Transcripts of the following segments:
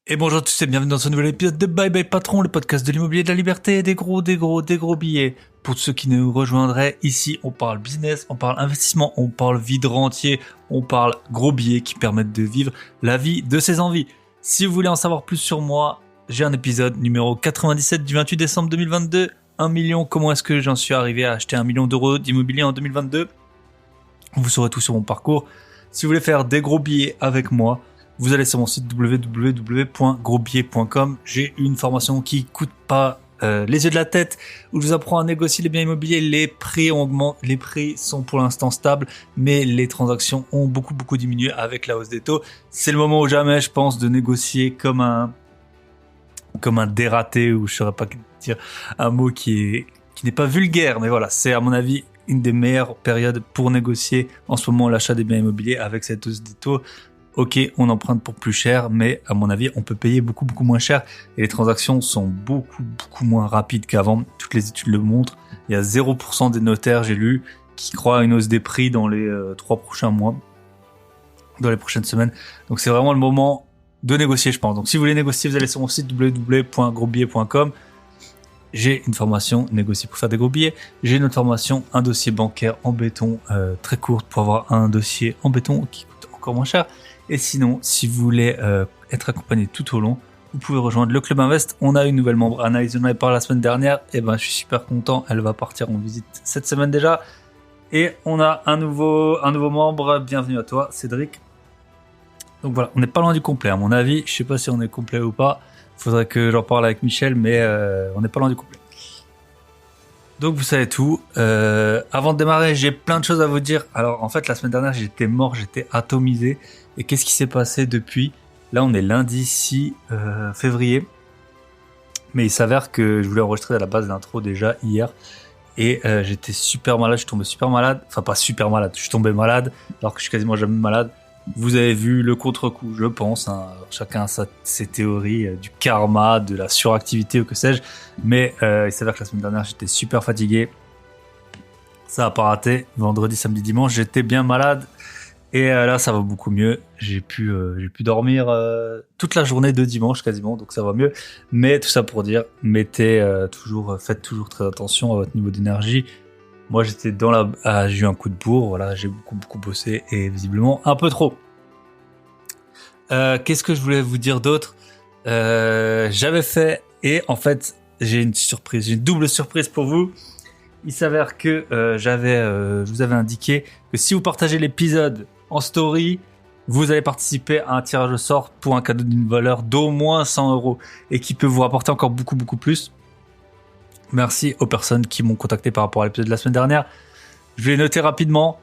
Et bonjour à tous et bienvenue dans ce nouvel épisode de Bye Bye Patron, le podcast de l'immobilier, de la liberté et des gros billets. Pour ceux qui nous rejoindraient, ici on parle business, on parle investissement, on parle vie de rentier, on parle gros billets qui permettent de vivre la vie de ses envies. Si vous voulez en savoir plus sur moi, j'ai un épisode numéro 97 du 28 décembre 2022. 1 million, comment est-ce que j'en suis arrivé à acheter 1 million d'euros d'immobilier en 2022 ? Vous saurez tout sur mon parcours. Si vous voulez faire des gros billets avec moi, vous allez sur mon site www.grosbillets.com. J'ai une formation qui coûte pas les yeux de la tête, où je vous apprends à négocier les biens immobiliers. Les prix augmentent, les prix sont pour l'instant stables, mais les transactions ont beaucoup diminué avec la hausse des taux. C'est le moment ou jamais, je pense, de négocier comme un dératé, ou je saurais pas dire un mot qui n'est pas vulgaire, mais voilà, c'est à mon avis une des meilleures périodes pour négocier en ce moment l'achat des biens immobiliers avec cette hausse des taux. Ok, on emprunte pour plus cher, mais à mon avis, on peut payer beaucoup moins cher et les transactions sont beaucoup moins rapides qu'avant. Toutes les études le montrent. Il y a 0% des notaires, j'ai lu, qui croient à une hausse des prix dans les 3 prochains mois, dans les prochaines semaines. Donc c'est vraiment le moment de négocier, je pense. Donc si vous voulez négocier, vous allez sur mon site www.grosbillets.com. J'ai une formation négocier pour faire des gros billets. J'ai une autre formation, un dossier bancaire en béton très courte pour avoir un dossier en béton qui coûte encore moins cher. Et sinon, si vous voulez être accompagné tout au long, vous pouvez rejoindre le Club Invest. On a une nouvelle membre, Anaïs, on en avait parlé la semaine dernière. Et ben, je suis super content. Elle va partir en visite cette semaine déjà. Et on a un nouveau membre. Bienvenue à toi, Cédric. Donc voilà, on n'est pas loin du complet, à mon avis. Je sais pas si on est complet ou pas. Faudrait que j'en parle avec Michel, mais on n'est pas loin du complet. Donc vous savez tout. Avant de démarrer, j'ai plein de choses à vous dire. Alors en fait, la semaine dernière, j'étais mort, j'étais atomisé. Et qu'est-ce qui s'est passé depuis ? Là, on est lundi 6 février. Mais il s'avère que je voulais enregistrer à la base l'intro déjà hier. Et j'étais super malade, je suis tombé super malade. Enfin, pas super malade, je suis tombé malade, alors que je suis quasiment jamais malade. Vous avez vu le contre-coup, je pense. Hein. Chacun a ses théories du karma, de la suractivité ou que sais-je. Mais il s'avère que la semaine dernière, j'étais super fatigué. Ça a pas raté. Vendredi, samedi, dimanche, j'étais bien malade. Et là, ça va beaucoup mieux. J'ai pu dormir toute la journée de dimanche quasiment, donc ça va mieux. Mais tout ça pour dire, faites toujours très attention à votre niveau d'énergie. Moi, j'étais j'ai eu un coup de bourre. Voilà, j'ai beaucoup bossé et visiblement un peu trop. Qu'est-ce que je voulais vous dire d'autre ? J'avais fait, et en fait, j'ai une double surprise pour vous. Il s'avère que je vous avais indiqué que si vous partagez l'épisode en story, vous allez participer à un tirage au sort pour un cadeau d'une valeur d'au moins 100 € et qui peut vous rapporter encore beaucoup plus. Merci aux personnes qui m'ont contacté par rapport à l'épisode de la semaine dernière. Je vais noter rapidement.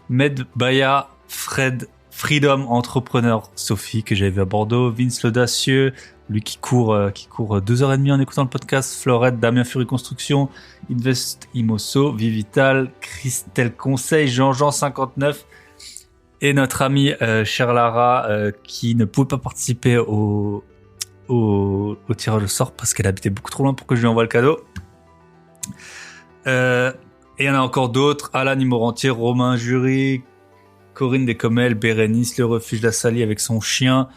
Med Baya, Fred, Freedom Entrepreneur, Sophie que j'avais vu à Bordeaux, Vince l'audacieux, lui qui court 2h30 en écoutant le podcast, Florette, Damien Fury Construction, Invest Imoso, Vivital, Christelle Conseil, Jean 59 et notre amie chère Lara qui ne pouvait pas participer au tirage au sort parce qu'elle habitait beaucoup trop loin pour que je lui envoie le cadeau. Et il y en a encore d'autres, Alan Imorentier, Romain Jury, Corinne Descomelles, Bérénice, Le Refuge La Salie avec son chien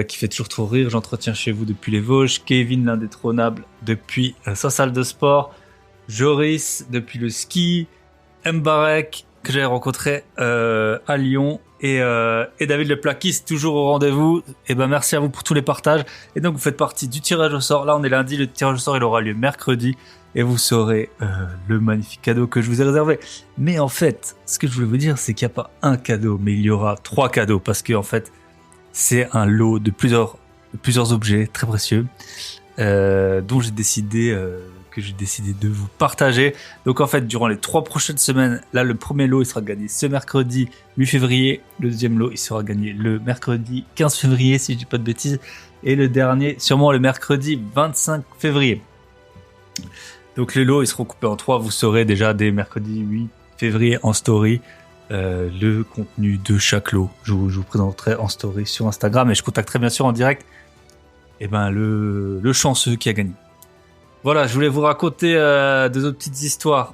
qui fait toujours trop rire, J'entretiens chez vous depuis les Vosges, Kevin l'indétrônable depuis sa salle de sport, Joris depuis le ski, Mbarek que j'avais rencontré à Lyon et David le plaquiste toujours au rendez-vous. Et ben merci à vous pour tous les partages. Et donc vous faites partie du tirage au sort. Là on est lundi, le tirage au sort il aura lieu mercredi. Et vous saurez le magnifique cadeau que je vous ai réservé. Mais en fait, ce que je voulais vous dire, c'est qu'il n'y a pas un cadeau, mais il y aura 3 cadeaux. Parce que en fait, c'est un lot de plusieurs objets très précieux dont j'ai décidé de vous partager. Donc en fait, durant les 3 prochaines semaines, là, le premier lot, il sera gagné ce mercredi 8 février. Le deuxième lot, il sera gagné le mercredi 15 février, si je dis pas de bêtises. Et le dernier, sûrement le mercredi 25 février. Donc les lots ils seront coupés en 3. Vous saurez déjà dès mercredi 8 février en story le contenu de chaque lot. Je vous présenterai en story sur Instagram et je contacterai bien sûr en direct le chanceux qui a gagné. Voilà, je voulais vous raconter 2 autres petites histoires.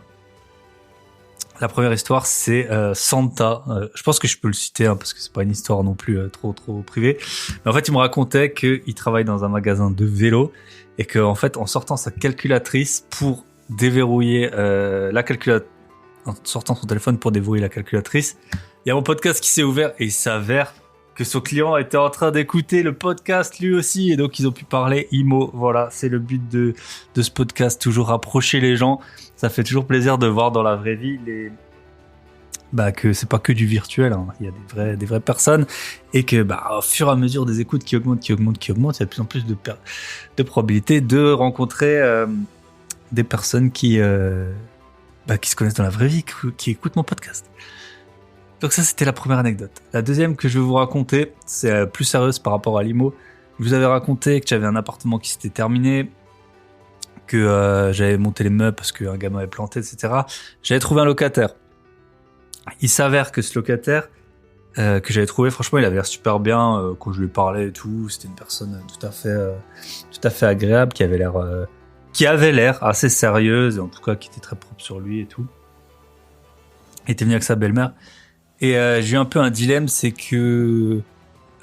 La première histoire, c'est Santa. Je pense que je peux le citer parce que c'est pas une histoire non plus trop privée. Mais en fait, il me racontait qu'il travaille dans un magasin de vélo et qu'en fait, en sortant sa calculatrice pour déverrouiller la calculatrice, en sortant son téléphone pour déverrouiller la calculatrice, il y a mon podcast qui s'est ouvert et il s'avère que son client était en train d'écouter le podcast lui aussi et donc ils ont pu parler IMO. Voilà, c'est le but de ce podcast, toujours rapprocher les gens. Ça fait toujours plaisir de voir dans la vraie vie que c'est pas que du virtuel, hein. Il y a des vraies personnes et que au fur et à mesure des écoutes qui augmentent, il y a de plus en plus de probabilités de rencontrer des personnes qui se connaissent dans la vraie vie, qui écoutent mon podcast. Donc ça, c'était la première anecdote. La deuxième que je vais vous raconter, c'est plus sérieuse par rapport à l'IMO. Je vous avais raconté que j'avais un appartement qui s'était terminé, que j'avais monté les meubles parce qu'un gars m'avait planté, etc. J'avais trouvé un locataire. Il s'avère que ce locataire que j'avais trouvé, franchement, il avait l'air super bien. Quand je lui parlais et tout, c'était une personne tout à fait agréable, qui avait l'air assez sérieuse, et en tout cas qui était très propre sur lui et tout. Il était venu avec sa belle-mère. Et j'ai eu un peu un dilemme, c'est que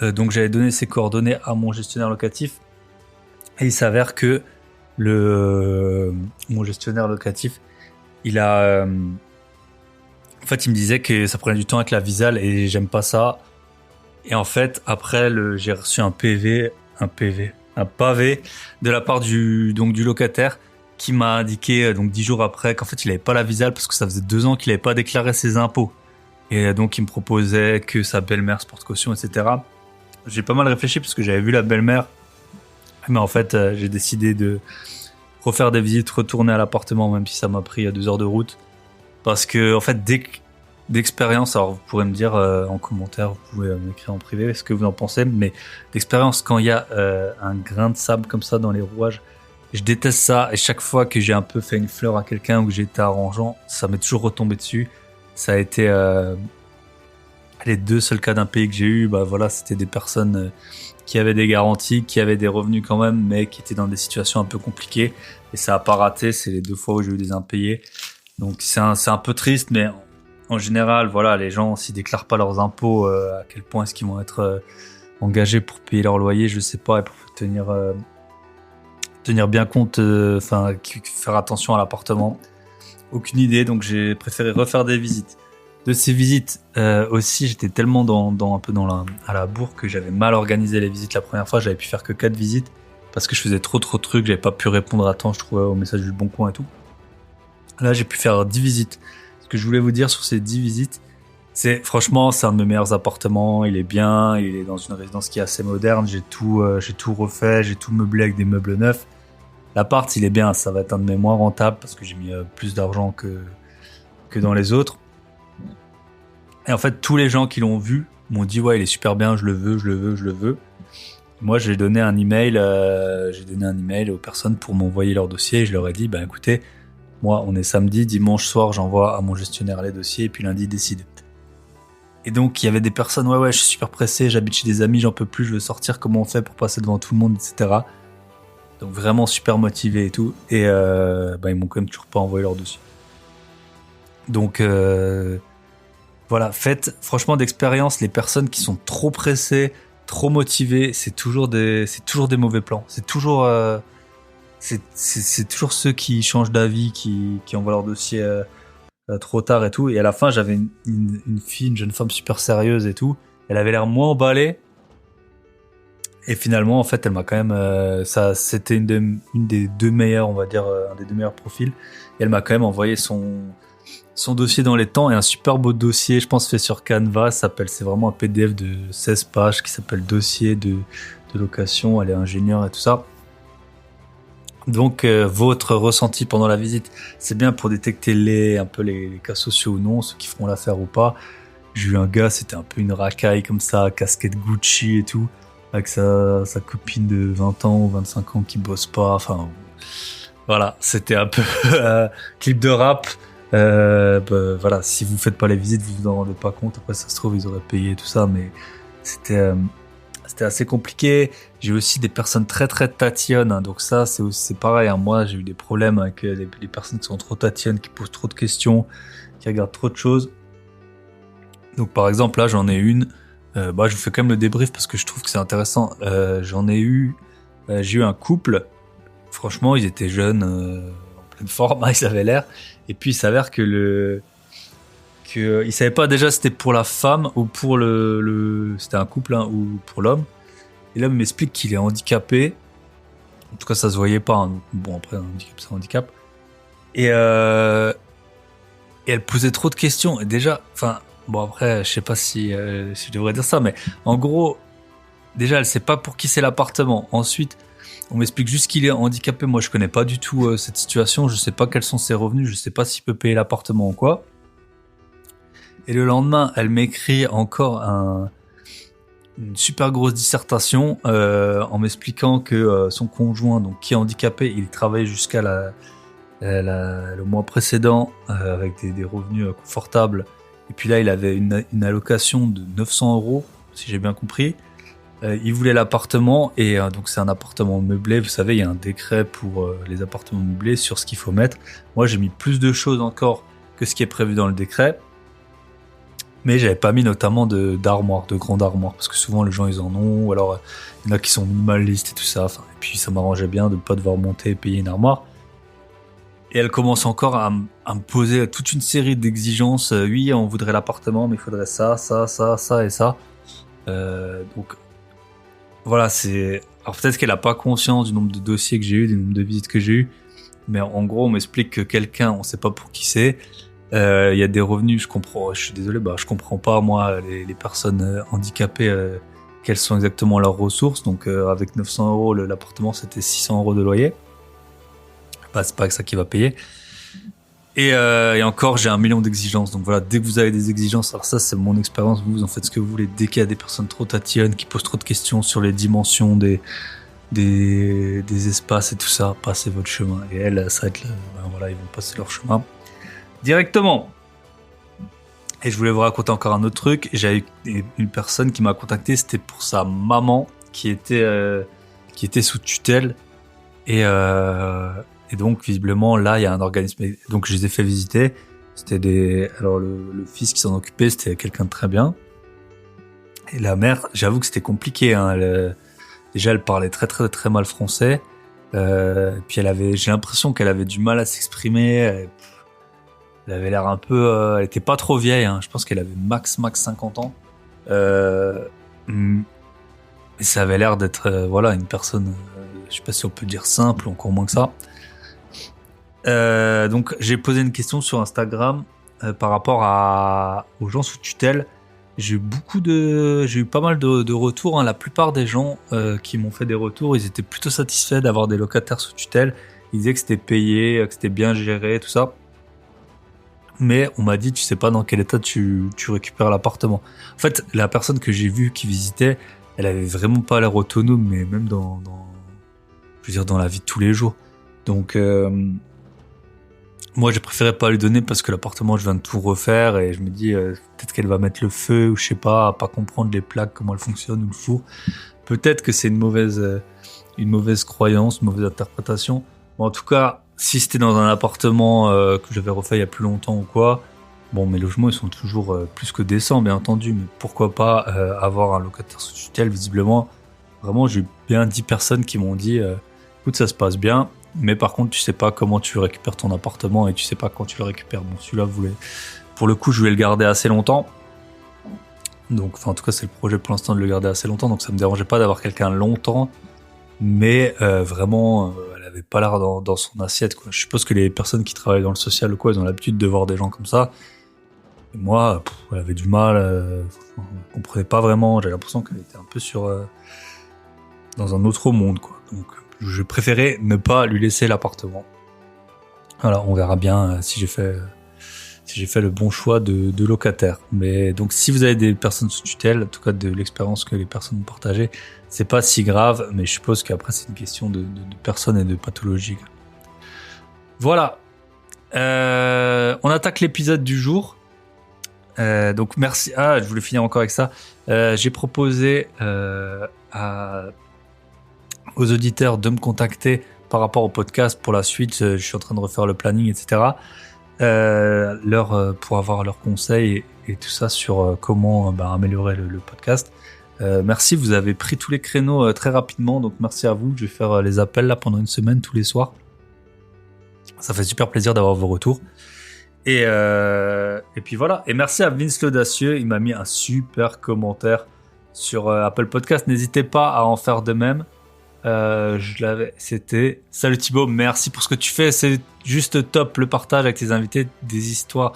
donc j'avais donné ses coordonnées à mon gestionnaire locatif, et il s'avère que mon gestionnaire locatif, il me disait que ça prenait du temps avec la Visale et j'aime pas ça. Et en fait, après, j'ai reçu un pavé de la part du locataire qui m'a indiqué 10 jours après qu'en fait il avait pas la Visale parce que ça faisait 2 ans qu'il avait pas déclaré ses impôts. Et donc il me proposait que sa belle-mère se porte caution, etc. J'ai pas mal réfléchi parce que j'avais vu la belle-mère, mais en fait j'ai décidé de refaire des visites, retourner à l'appartement, même si ça m'a pris 2 heures de route. Parce que, en fait, d'expérience, alors vous pourrez me dire en commentaire, vous pouvez m'écrire en privé ce que vous en pensez, mais d'expérience, quand il y a un grain de sable comme ça dans les rouages, je déteste ça. Et chaque fois que j'ai un peu fait une fleur à quelqu'un ou que j'ai été arrangeant, ça m'est toujours retombé dessus. Ça a été les 2 seuls cas d'impayés que j'ai eu. C'était des personnes qui avaient des garanties, qui avaient des revenus quand même, mais qui étaient dans des situations un peu compliquées. Et ça a pas raté. C'est les 2 fois où j'ai eu des impayés. Donc c'est un peu triste, mais en général, voilà, les gens s'ils déclarent pas leurs impôts, à quel point est-ce qu'ils vont être engagés pour payer leur loyer, je sais pas, et pour tenir bien compte, faire attention à l'appartement. Aucune idée, donc j'ai préféré refaire des visites. De ces visites aussi, j'étais tellement à la bourre que j'avais mal organisé les visites la première fois. J'avais pu faire que 4 visites parce que je faisais trop de trucs, j'avais pas pu répondre à temps, je trouvais, au message du Bon Coin et tout. Là, j'ai pu faire 10 visites. Ce que je voulais vous dire sur ces 10 visites, franchement, c'est un de mes meilleurs appartements. Il est bien, il est dans une résidence qui est assez moderne. J'ai tout refait, j'ai tout meublé avec des meubles neufs. L'appart, il est bien, ça va être un de mes moins rentables parce que j'ai mis plus d'argent que dans les autres. Et en fait, tous les gens qui l'ont vu m'ont dit ouais, il est super bien, je le veux. Moi, j'ai donné un email aux personnes pour m'envoyer leur dossier et je leur ai dit écoutez, moi, on est samedi, dimanche soir, j'envoie à mon gestionnaire les dossiers et puis lundi, il décide. Et donc, il y avait des personnes, ouais, je suis super pressé, j'habite chez des amis, j'en peux plus, je veux sortir, comment on fait pour passer devant tout le monde, etc. Donc, vraiment super motivé et tout. Et ils m'ont quand même toujours pas envoyé leur dossier. Donc, voilà, faites franchement d'expérience, les personnes qui sont trop pressées, trop motivées, c'est toujours des mauvais plans. C'est toujours ceux qui changent d'avis, qui envoient leur dossier trop tard et tout. Et à la fin, j'avais une fille, une jeune femme super sérieuse et tout. Elle avait l'air moins emballée. Et finalement, en fait, elle m'a quand même... c'était une des 2 meilleures, on va dire, un des 2 meilleurs profils. Et elle m'a quand même envoyé son dossier dans les temps. Et un super beau dossier, je pense, fait sur Canva. C'est vraiment un PDF de 16 pages qui s'appelle Dossier de location. Elle est ingénieure et tout ça. Donc votre ressenti pendant la visite, c'est bien pour détecter les cas sociaux ou non, ceux qui feront l'affaire ou pas. J'ai eu un gars, c'était un peu une racaille comme ça, casquette Gucci et tout, avec sa copine de 20 ans ou 25 ans qui bosse pas. Enfin voilà, c'était un peu clip de rap. Voilà, si vous faites pas les visites, vous vous en rendez pas compte. Après, ça se trouve, ils auraient payé tout ça, mais c'était assez compliqué. J'ai aussi des personnes très très tatillonnes, hein. Donc ça, c'est pareil, hein. Moi, j'ai eu des problèmes avec les personnes qui sont trop tatillonnes, qui posent trop de questions. qui regarde trop de choses. Donc par exemple là j'en ai une, je vous fais quand même le débrief parce que je trouve que c'est intéressant. J'ai eu un couple, franchement ils étaient jeunes, en pleine forme, ils avaient l'air, et puis il s'avère que ils savaient pas déjà si c'était pour la femme ou pour c'était un couple hein, ou pour l'homme. Et l'homme m'explique qu'il est handicapé, en tout cas ça se voyait pas, hein. Bon après un handicap c'est un handicap. Et elle posait trop de questions, et déjà, enfin bon après je sais pas si je devrais dire ça, mais en gros déjà elle sait pas pour qui c'est l'appartement. Ensuite on m'explique juste qu'il est handicapé, moi je connais pas du tout cette situation, je sais pas quels sont ses revenus, je sais pas s'il peut payer l'appartement ou quoi. Et le lendemain elle m'écrit encore une super grosse dissertation en m'expliquant que son conjoint, donc qui est handicapé, il travaillait jusqu'à le mois précédent avec des revenus confortables, et puis là il avait une allocation de 900 euros si j'ai bien compris. Il voulait l'appartement, et donc c'est un appartement meublé, vous savez il y a un décret pour les appartements meublés sur ce qu'il faut mettre. Moi j'ai mis plus de choses encore que ce qui est prévu dans le décret, mais j'avais pas mis notamment de grandes armoires, parce que souvent les gens ils en ont, ou alors il y en a qui sont minimalistes et tout ça, et puis ça m'arrangeait bien de pas devoir monter et payer une armoire. Et elle commence encore à me poser toute une série d'exigences. Oui, on voudrait l'appartement, mais il faudrait ça et ça. Donc voilà, alors peut-être qu'elle a pas conscience du nombre de dossiers que j'ai eu, du nombre de visites que j'ai eu, mais en gros on m'explique que quelqu'un, on sait pas pour qui c'est. Il y a des revenus, je suis désolé, je comprends pas moi les personnes handicapées, quelles sont exactement leurs ressources. Donc avec 900 euros l'appartement c'était 600 euros de loyer. C'est pas ça qui va payer. Et encore, j'ai 1 million d'exigences. Donc voilà, dès que vous avez des exigences, alors ça c'est mon expérience, vous en faites ce que vous voulez. Dès qu'il y a des personnes trop tatillonnes, qui posent trop de questions sur les dimensions des espaces et tout ça, passez votre chemin. Et elles, ça va être voilà, ils vont passer leur chemin directement. Et je voulais vous raconter encore un autre truc. J'avais une personne qui m'a contacté, c'était pour sa maman qui était sous tutelle. Et donc, visiblement, là, il y a un organisme. Donc, je les ai fait visiter. Alors, le fils qui s'en occupait, c'était quelqu'un de très bien. Et la mère, j'avoue que c'était compliqué, hein. Déjà, elle parlait très, très, très mal français. Puis j'ai l'impression qu'elle avait du mal à s'exprimer. Elle avait l'air un peu, elle était pas trop vieille, hein. Je pense qu'elle avait max 50 ans. Et ça avait l'air d'être, voilà, une personne, je sais pas si on peut dire simple, encore moins que ça. Donc j'ai posé une question sur Instagram par rapport aux gens sous tutelle. J'ai eu pas mal de retours, hein. La plupart des gens qui m'ont fait des retours, ils étaient plutôt satisfaits d'avoir des locataires sous tutelle. Ils disaient que c'était payé, que c'était bien géré, tout ça. Mais on m'a dit, tu sais pas dans quel état tu récupères l'appartement. En fait, la personne que j'ai vue qui visitait, elle avait vraiment pas l'air autonome, mais même dans la vie de tous les jours. Donc moi j'ai préféré pas lui donner parce que l'appartement je viens de tout refaire, et je me dis peut-être qu'elle va mettre le feu, ou je sais pas pas comprendre les plaques, comment elles fonctionnent, ou le four. Peut-être que c'est une mauvaise croyance, une mauvaise interprétation. Bon, en tout cas, si c'était dans un appartement que j'avais refait il y a plus longtemps ou quoi, bon, mes logements ils sont toujours plus que décents, bien entendu, mais pourquoi pas avoir un locataire sous tutelle. Visiblement, vraiment j'ai eu bien 10 personnes qui m'ont dit écoute, ça se passe bien, mais par contre tu sais pas comment tu récupères ton appartement, et tu sais pas quand tu le récupères. Bon, celui-là pour le coup je voulais le garder assez longtemps, donc en tout cas c'est le projet pour l'instant de le garder assez longtemps, donc ça me dérangeait pas d'avoir quelqu'un longtemps, mais vraiment elle avait pas l'air dans son assiette, quoi. Je suppose que les personnes qui travaillent dans le social ou quoi, ils ont l'habitude de voir des gens comme ça, et moi elle avait du mal, je comprenais pas vraiment, j'avais l'impression qu'elle était un peu dans un autre monde, quoi. Donc je préférais ne pas lui laisser l'appartement. Voilà, on verra bien si j'ai fait le bon choix de locataire. Mais donc si vous avez des personnes sous tutelle, en tout cas de l'expérience que les personnes ont partagée, c'est pas si grave, mais je suppose qu'après c'est une question de personnes et de pathologie. Voilà. On attaque l'épisode du jour. Donc merci. Je voulais finir encore avec ça. J'ai proposé aux auditeurs de me contacter par rapport au podcast pour la suite. Je suis en train de refaire le planning, etc. pour avoir leurs conseils et tout ça sur comment améliorer le podcast. Merci, vous avez pris tous les créneaux très rapidement, donc merci à vous. Je vais faire les appels là pendant une semaine tous les soirs. Ça fait super plaisir d'avoir vos retours. Et puis voilà. Et merci à Vince l'Audacieux, il m'a mis un super commentaire sur Apple Podcast. N'hésitez pas à en faire de même. C'était salut Thibaut, merci pour ce que tu fais, c'est juste top le partage avec tes invités, des histoires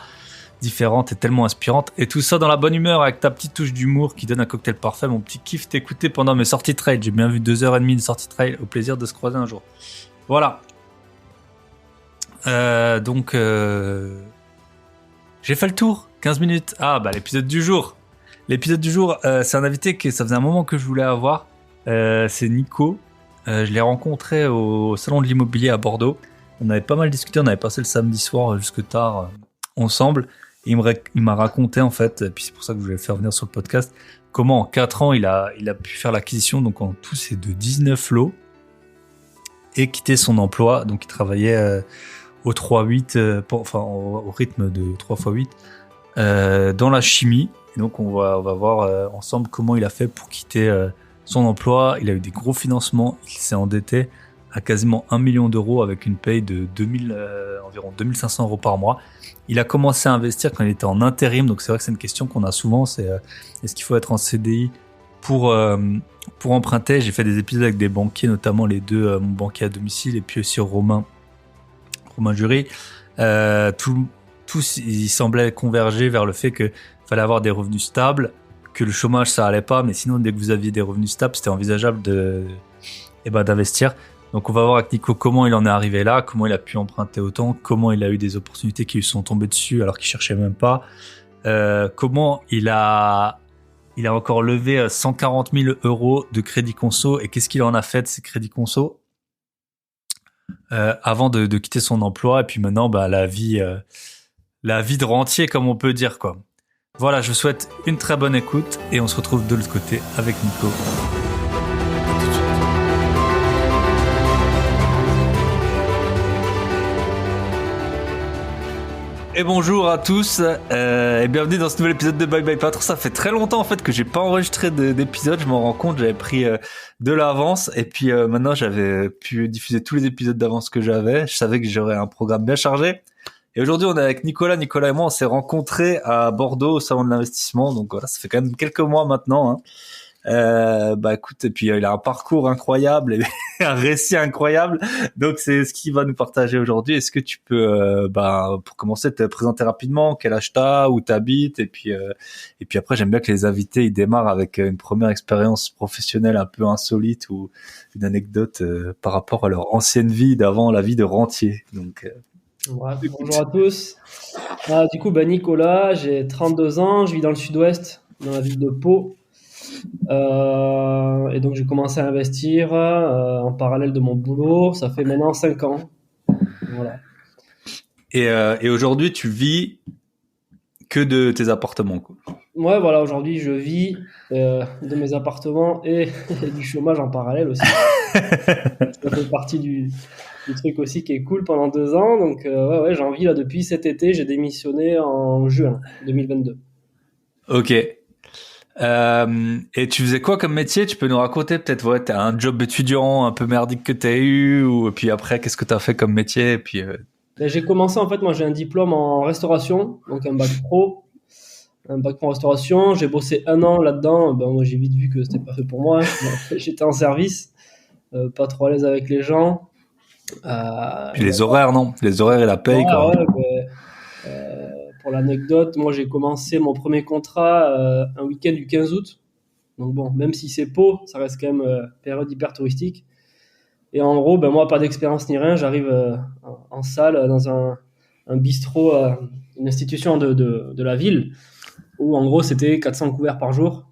différentes et tellement inspirantes, et tout ça dans la bonne humeur avec ta petite touche d'humour qui donne un cocktail parfait. Mon petit kiff t'écouter pendant mes sorties trail, j'ai bien vu 2h30 de sortie trail, au plaisir de se croiser un jour. Voilà. Donc j'ai fait le tour, 15 minutes. L'épisode du jour, c'est un invité que ça faisait un moment que je voulais avoir. C'est Nico. Je l'ai rencontré au salon de l'immobilier à Bordeaux. On avait pas mal discuté, on avait passé le samedi soir jusque tard ensemble. Et il m'a raconté en fait, et puis c'est pour ça que je voulais le faire venir sur le podcast, comment en 4 ans il a pu faire l'acquisition, donc en tout c'est de 19 lots, et quitter son emploi. Donc il travaillait au 3-8, au rythme de 3x8 dans la chimie. Et donc on va voir ensemble comment il a fait pour quitter son emploi. Il a eu des gros financements, il s'est endetté à quasiment 1 million d'euros avec une paye de environ 2500 euros par mois. Il a commencé à investir quand il était en intérim, donc c'est vrai que c'est une question qu'on a souvent, c'est est-ce qu'il faut être en CDI pour emprunter. J'ai fait des épisodes avec des banquiers, notamment les deux, mon banquier à domicile et puis aussi Romain Jury. Tous ils semblaient converger vers le fait qu'il fallait avoir des revenus stables, que le chômage ça allait pas, mais sinon dès que vous aviez des revenus stables, c'était envisageable d'investir. Donc on va voir avec Nico comment il en est arrivé là, comment il a pu emprunter autant, comment il a eu des opportunités qui lui sont tombées dessus alors qu'il cherchait même pas, comment il a encore levé 140 000 euros de crédit conso, et qu'est-ce qu'il en a fait de ces crédits conso avant de quitter son emploi, et puis maintenant la vie de rentier comme on peut dire quoi. Voilà, je vous souhaite une très bonne écoute et on se retrouve de l'autre côté avec Nico. Et bonjour à tous et bienvenue dans ce nouvel épisode de Bye Bye Patron. Ça fait très longtemps en fait que j'ai pas enregistré d'épisode, je m'en rends compte, j'avais pris de l'avance et puis maintenant j'avais pu diffuser tous les épisodes d'avance que j'avais. Je savais que j'aurais un programme bien chargé. Et aujourd'hui, on est avec Nicolas et moi, on s'est rencontrés à Bordeaux au salon de l'investissement. Donc voilà, ça fait quand même quelques mois maintenant. Écoute, et puis il a un parcours incroyable et un récit incroyable. Donc c'est ce qu'il va nous partager aujourd'hui. Est-ce que tu peux, pour commencer, te présenter rapidement quel âge t'as, où t'habites, et puis après, j'aime bien que les invités ils démarrent avec une première expérience professionnelle un peu insolite ou une anecdote par rapport à leur ancienne vie d'avant la vie de rentier. Donc Ouais, bonjour à tous. Nicolas, j'ai 32 ans, je vis dans le sud-ouest, dans la ville de Pau. Et donc j'ai commencé à investir en parallèle de mon boulot. Ça fait maintenant 5 ans. Voilà. Et aujourd'hui, tu vis que de tes appartements, quoi. Ouais, voilà, aujourd'hui je vis de mes appartements et du chômage en parallèle aussi. Ça fait partie du truc aussi qui est cool pendant 2 ans. Donc j'en vis là depuis cet été. J'ai démissionné en juin 2022. Ok. Et tu faisais quoi comme métier? Tu peux nous raconter peut-être, t'as un job étudiant un peu merdique que t'as eu, ou puis après qu'est-ce que t'as fait comme métier? Et puis j'ai commencé en fait, moi j'ai un diplôme en restauration, donc un bac pro en restauration. J'ai bossé 1 an là-dedans. Moi j'ai vite vu que c'était pas fait pour moi. J'étais en service, pas trop à l'aise avec les gens. Puis les horaires, non? Les horaires et la paye, quoi. Pour l'anecdote, moi j'ai commencé mon premier contrat un week-end du 15 août. Donc bon, même si c'est Pau, ça reste quand même période hyper touristique. Et en gros, moi pas d'expérience ni rien, j'arrive en salle dans un bistrot, une institution de la ville, où en gros c'était 400 couverts par jour.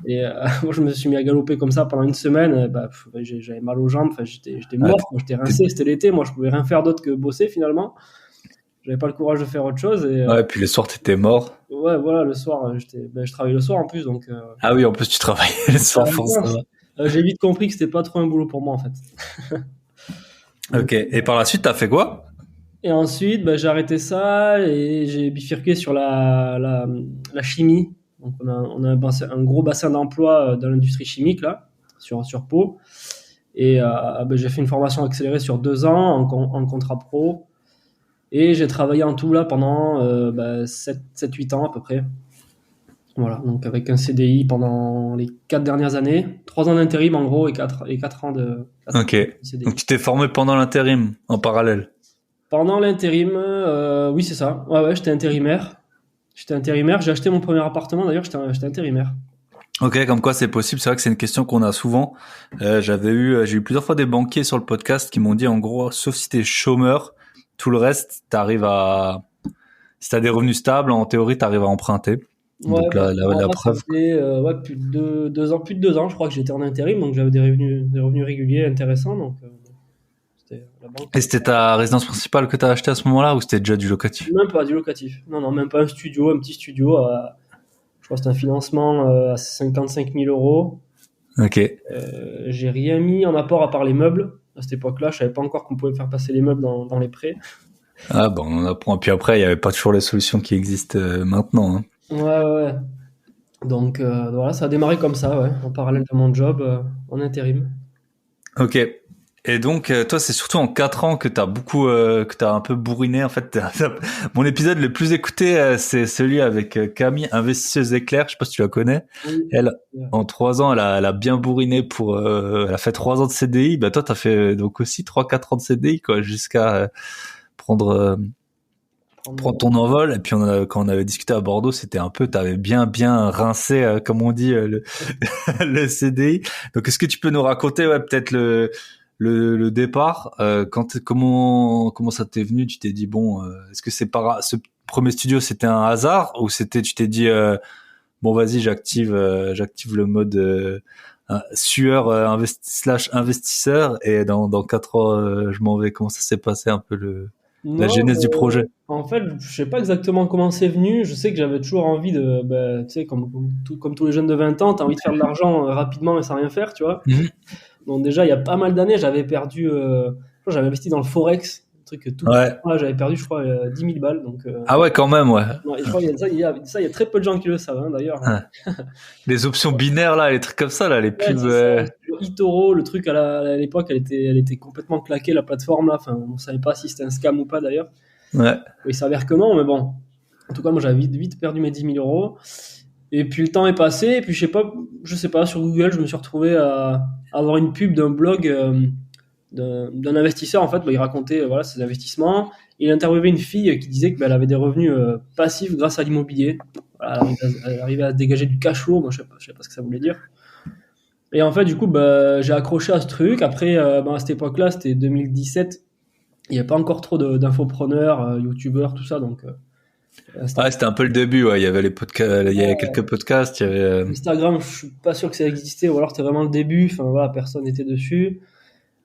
Et moi je me suis mis à galoper comme ça pendant une semaine. J'avais mal aux jambes, j'étais mort, j'étais rincé, c'était l'été, moi je pouvais rien faire d'autre que bosser finalement. J'avais pas le courage de faire autre chose. Et puis le soir t'étais mort. Ouais, voilà, le soir je travaillais le soir en plus, donc ah oui, en plus tu travaillais le soir, forcément. J'ai vite compris que c'était pas trop un boulot pour moi en fait. Ok, et par la suite t'as fait quoi? Et ensuite, j'ai arrêté ça et j'ai bifurqué sur la chimie. Donc, on a un gros bassin d'emploi dans l'industrie chimique, là, sur Pau. Et j'ai fait une formation accélérée sur 2 ans en contrat pro. Et j'ai travaillé en tout, là, pendant 7-8 ans à peu près. Voilà, donc avec un CDI pendant les 4 dernières années. 3 ans d'intérim, en gros, et 4 ans de Ok. CDI. Donc tu t'es formé pendant l'intérim, en parallèle. Pendant l'intérim, oui, c'est ça. Ouais, j'étais intérimaire. J'ai acheté mon premier appartement, d'ailleurs, j'étais intérimaire. Ok, comme quoi c'est possible. C'est vrai que c'est une question qu'on a souvent. J'ai eu plusieurs fois des banquiers sur le podcast qui m'ont dit, en gros, sauf si t'es chômeur, tout le reste, si t'as des revenus stables, en théorie, t'arrives à emprunter. Ouais, Donc la moi, ça preuve. faisait plus de 2 ans, je crois que j'étais en intérim, donc j'avais des revenus réguliers intéressants. Donc, c'était la banque. Et c'était ta résidence principale que t'as acheté à ce moment-là ou c'était déjà du locatif? Même pas du locatif. Non, non, même pas un petit studio. Je crois que c'était un financement à 55 000 euros. Ok. J'ai rien mis en apport à part les meubles. À cette époque-là, je savais pas encore qu'on pouvait faire passer les meubles dans les prêts. Ah bon, on en apprend. Puis après, il y avait pas toujours les solutions qui existent maintenant. Hein. Ouais, ouais, ouais. Donc voilà, ça a démarré comme ça, ouais, en parallèle de mon job en intérim. Ok. Et donc, toi, c'est surtout en 4 ans que que t'as un peu bourriné. En fait, mon épisode le plus écouté, c'est celui avec Camille, investisseuse éclair. Je sais pas si tu la connais. Oui. Elle, Ouais. en 3 ans, elle a bien bourriné elle a fait 3 ans de CDI. Bah, toi, t'as fait donc aussi 3-4 ans de CDI, quoi, jusqu'à prendre, euh, prendre ton envol. Et puis, quand on avait discuté à Bordeaux, c'était un peu, t'avais bien rincé, comme on dit, le CDI. Donc, est-ce que tu peux nous raconter, ouais, peut-être le départ, comment ça t'est venu? Tu t'es dit bon, est-ce que ce premier studio c'était un hasard ou tu t'es dit bon vas-y j'active le mode sueur slash investisseur et dans 4 ans je m'en vais. Comment ça s'est passé un peu la Non, genèse du projet? en fait, je sais pas exactement comment c'est venu. Je sais que j'avais toujours envie tu sais, comme tous les jeunes de 20 ans, t'as envie de faire de l'argent rapidement et sans rien faire, tu vois. Mhm. Donc déjà, il y a pas mal d'années, j'avais perdu, je crois que j'avais investi dans le Forex, un truc tout Ouais. là, j'avais perdu, je crois, 10 000 balles. Donc, Ah ouais quand même ouais. non, et je crois qu'il y a ça, il y a très peu de gens qui le savent, hein, d'ailleurs. Ouais. Les options binaires là, les trucs comme ça là, les Ouais, pubs. c'est ça. eToro, le truc à l'époque, elle était complètement claquée, la plateforme là. Enfin, on savait pas si c'était un scam ou pas d'ailleurs. Ouais. Il s'avère que non, mais bon. En tout cas, moi, j'avais vite perdu mes 10 000 euros. Et puis le temps est passé, et puis je sais pas, sur Google, je me suis retrouvé à avoir une pub d'un blog d'un investisseur. En fait, il racontait voilà, ses investissements. Il interviewait une fille qui disait qu'elle avait des revenus passifs grâce à l'immobilier. Voilà, elle arrivait à se dégager du cash flow. Moi, je sais pas ce que ça voulait dire. Et en fait, du coup, j'ai accroché à ce truc. Après, à cette époque-là, c'était 2017. Il n'y avait pas encore trop d'infopreneurs, youtubeurs, tout ça. Donc, C'était un peu le début, ouais. Il y avait les podcasts, il y avait quelques podcasts, il y avait. Instagram, je suis pas sûr que ça existait, ou alors c'était vraiment le début. Enfin voilà, personne n'était dessus.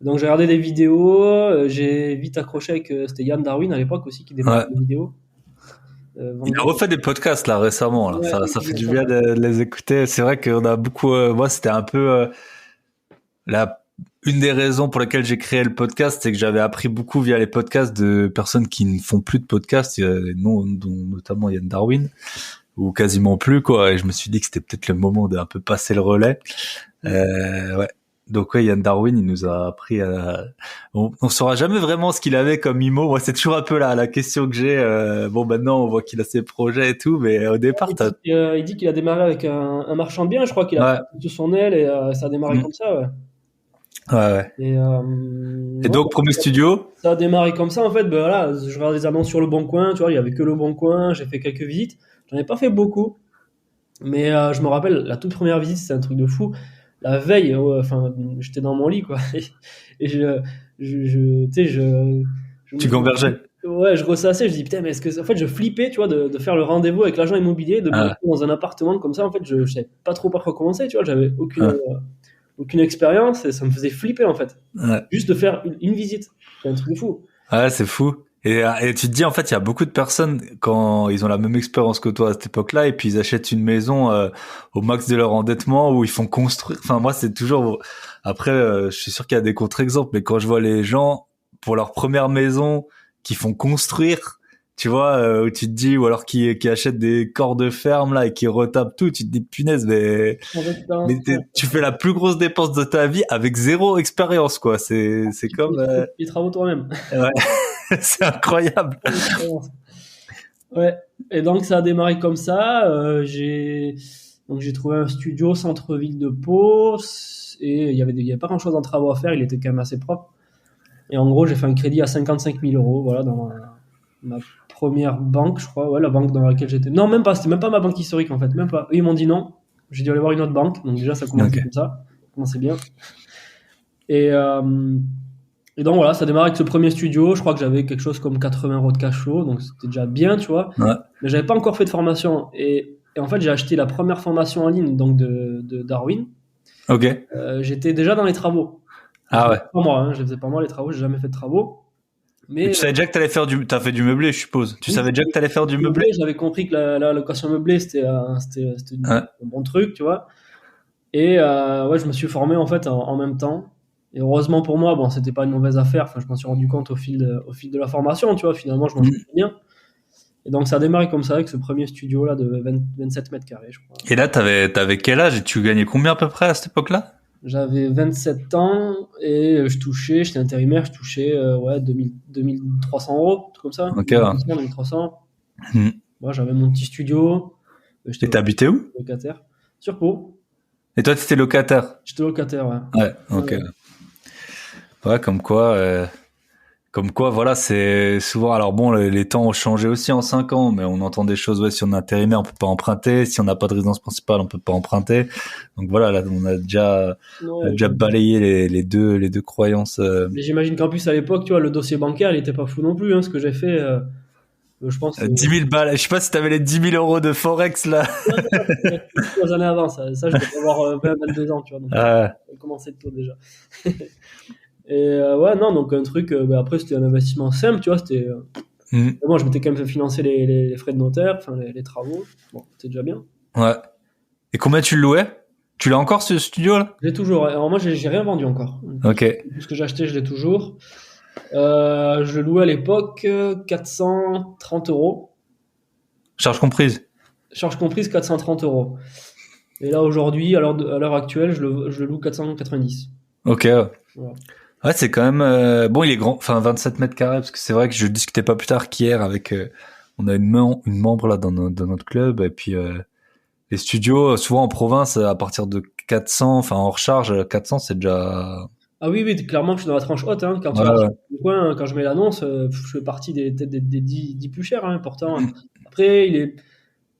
Donc j'ai regardé des vidéos. J'ai vite accroché avec. C'était Yann Darwin à l'époque aussi qui démarrait Ouais. les vidéos. Il a refait des podcasts là récemment. Là. Ouais, Ça fait du bien de les écouter. C'est vrai qu'on a beaucoup. Moi, c'était un peu une des raisons pour lesquelles j'ai créé le podcast, c'est que j'avais appris beaucoup via les podcasts de personnes qui ne font plus de podcasts, dont notamment Yann Darwin, ou quasiment plus quoi. Et je me suis dit que c'était peut-être le moment d'un peu passer le relais. Ouais. Donc ouais, Yann Darwin, il nous a appris à... On saura jamais vraiment ce qu'il avait comme IMO. Moi, c'est toujours un peu la question que j'ai. Bon, maintenant, on voit qu'il a ses projets et tout, mais au départ, il dit qu'il a démarré avec un marchand de biens. Je crois qu'il a Ouais. pris sous son aile et ça a démarré comme ça. Ouais. Ouais. Et Et donc, premier studio. ça a démarré comme ça en fait. Voilà, je regardais des annonces sur Le Bon Coin. Tu vois, il y avait que Le Bon Coin. J'ai fait quelques visites. J'en ai pas fait beaucoup, mais je me rappelle la toute première visite, c'était un truc de fou. La veille, enfin, j'étais dans mon lit, quoi. Et tu sais, Tu gambergeais. ouais, je ressassais, je dis, putain, mais en fait, je flippais, tu vois, de faire le rendez-vous avec l'agent immobilier, de me retrouver dans un appartement comme ça. En fait, je savais pas trop par quoi commencer, tu vois, j'avais aucune expérience et ça me faisait flipper, en fait. Ouais. Juste de faire une visite. C'est un truc de fou. Ouais, c'est fou. Et tu te dis, en fait, il y a beaucoup de personnes, quand ils ont la même expérience que toi à cette époque-là, et puis ils achètent une maison au max de leur endettement, où ils font construire. Enfin, moi, c'est toujours... Après, je suis sûr qu'il y a des contre-exemples, mais quand je vois les gens, pour leur première maison, qui font construire, tu vois, où tu te dis, ou alors qui achètent des corps de ferme là et qui retapent tout, tu te dis punaise, mais tu fais la plus grosse dépense de ta vie avec zéro expérience, quoi. C'est comme les travaux toi-même. ouais. C'est incroyable. Ouais. Et donc ça a démarré comme ça. J'ai trouvé un studio centre-ville de Pau et il y avait pas grand-chose en travaux à faire. Il était quand même assez propre. Et en gros, j'ai fait un crédit à 55 000 euros, voilà, dans ma première banque, je crois, ouais, la banque dans laquelle j'étais. Non, même pas. C'était même pas ma banque historique en fait, même pas. Eux, ils m'ont dit non. J'ai dû aller voir une autre banque. Donc déjà, ça commençait comme ça. Ça commençait bien. Et donc voilà, ça démarre avec ce premier studio. Je crois que j'avais quelque chose comme 80 euros de cash flow, donc c'était déjà bien, tu vois. Ouais. Mais j'avais pas encore fait de formation. Et en fait, j'ai acheté la première formation en ligne donc de Darwin. Ok. J'étais déjà dans les travaux. Ah ouais. Pas moi, je faisais pas moi les travaux, j'ai jamais fait de travaux. Mais tu savais déjà que t'as fait du meublé, je suppose. Tu savais déjà que t'allais faire du meublé. J'avais compris que la location meublée c'était un bon truc, tu vois. Et ouais, je me suis formé en fait en même temps. Et heureusement pour moi, bon, c'était pas une mauvaise affaire. Enfin, je m'en suis rendu compte au fil de la formation, tu vois. Finalement, je m'en suis bien. Et donc, ça a démarré comme ça avec ce premier studio là de 27 mètres carrés, je crois. Et là, t'avais quel âge et tu gagnais combien à peu près à cette époque-là? J'avais 27 ans et j'étais intérimaire, je touchais ouais, 2300 euros, tout comme ça. Ok. 2300. Moi, j'avais mon petit studio. Et t'habitais où? Locataire. Sur Pau. Et toi, t'étais locataire? J'étais locataire, ouais. Ouais, ok. Ouais, comme quoi, voilà, c'est souvent. Alors bon, les temps ont changé aussi en 5 ans, mais on entend des choses. Ouais, si on est intérimaire, on peut pas emprunter. Si on n'a pas de résidence principale, on peut pas emprunter. Donc voilà, là, on a déjà balayé les deux croyances. Mais j'imagine qu'en plus à l'époque, tu vois, le dossier bancaire, il était pas fou non plus. Hein, ce que j'ai fait, je pense. 10 000 balles. Je sais pas si t'avais les 10 000 euros de forex là. 3 années avant, ça je devais avoir 22 ans, tu vois. Donc, j'ai commencé tôt déjà. Et ouais, non, donc un truc, après c'était un investissement simple, tu vois, c'était. Bon, je m'étais quand même fait financer les frais de notaire, enfin les travaux. Bon, c'était déjà bien. Ouais. Et combien tu le louais? Tu l'as encore ce studio là? J'ai toujours. Alors moi, j'ai rien vendu encore. Ok. Tout ce que j'ai acheté, je l'ai toujours. Je le louais à l'époque 430 euros. Charge comprise, 430 euros. Et là, aujourd'hui, à l'heure actuelle, je le loue 490. Ok. Voilà. Ouais, c'est quand même bon. Il est grand, enfin 27 mètres carrés, parce que c'est vrai que je discutais pas plus tard qu'hier avec. On a une membre là dans notre club, et puis les studios, souvent en province, à partir de 400, enfin en recharge, 400, c'est déjà. Ah oui, clairement, je suis dans la tranche haute. Hein. Quand quand je mets l'annonce, je fais partie des 10 plus chers. Hein, pourtant, après,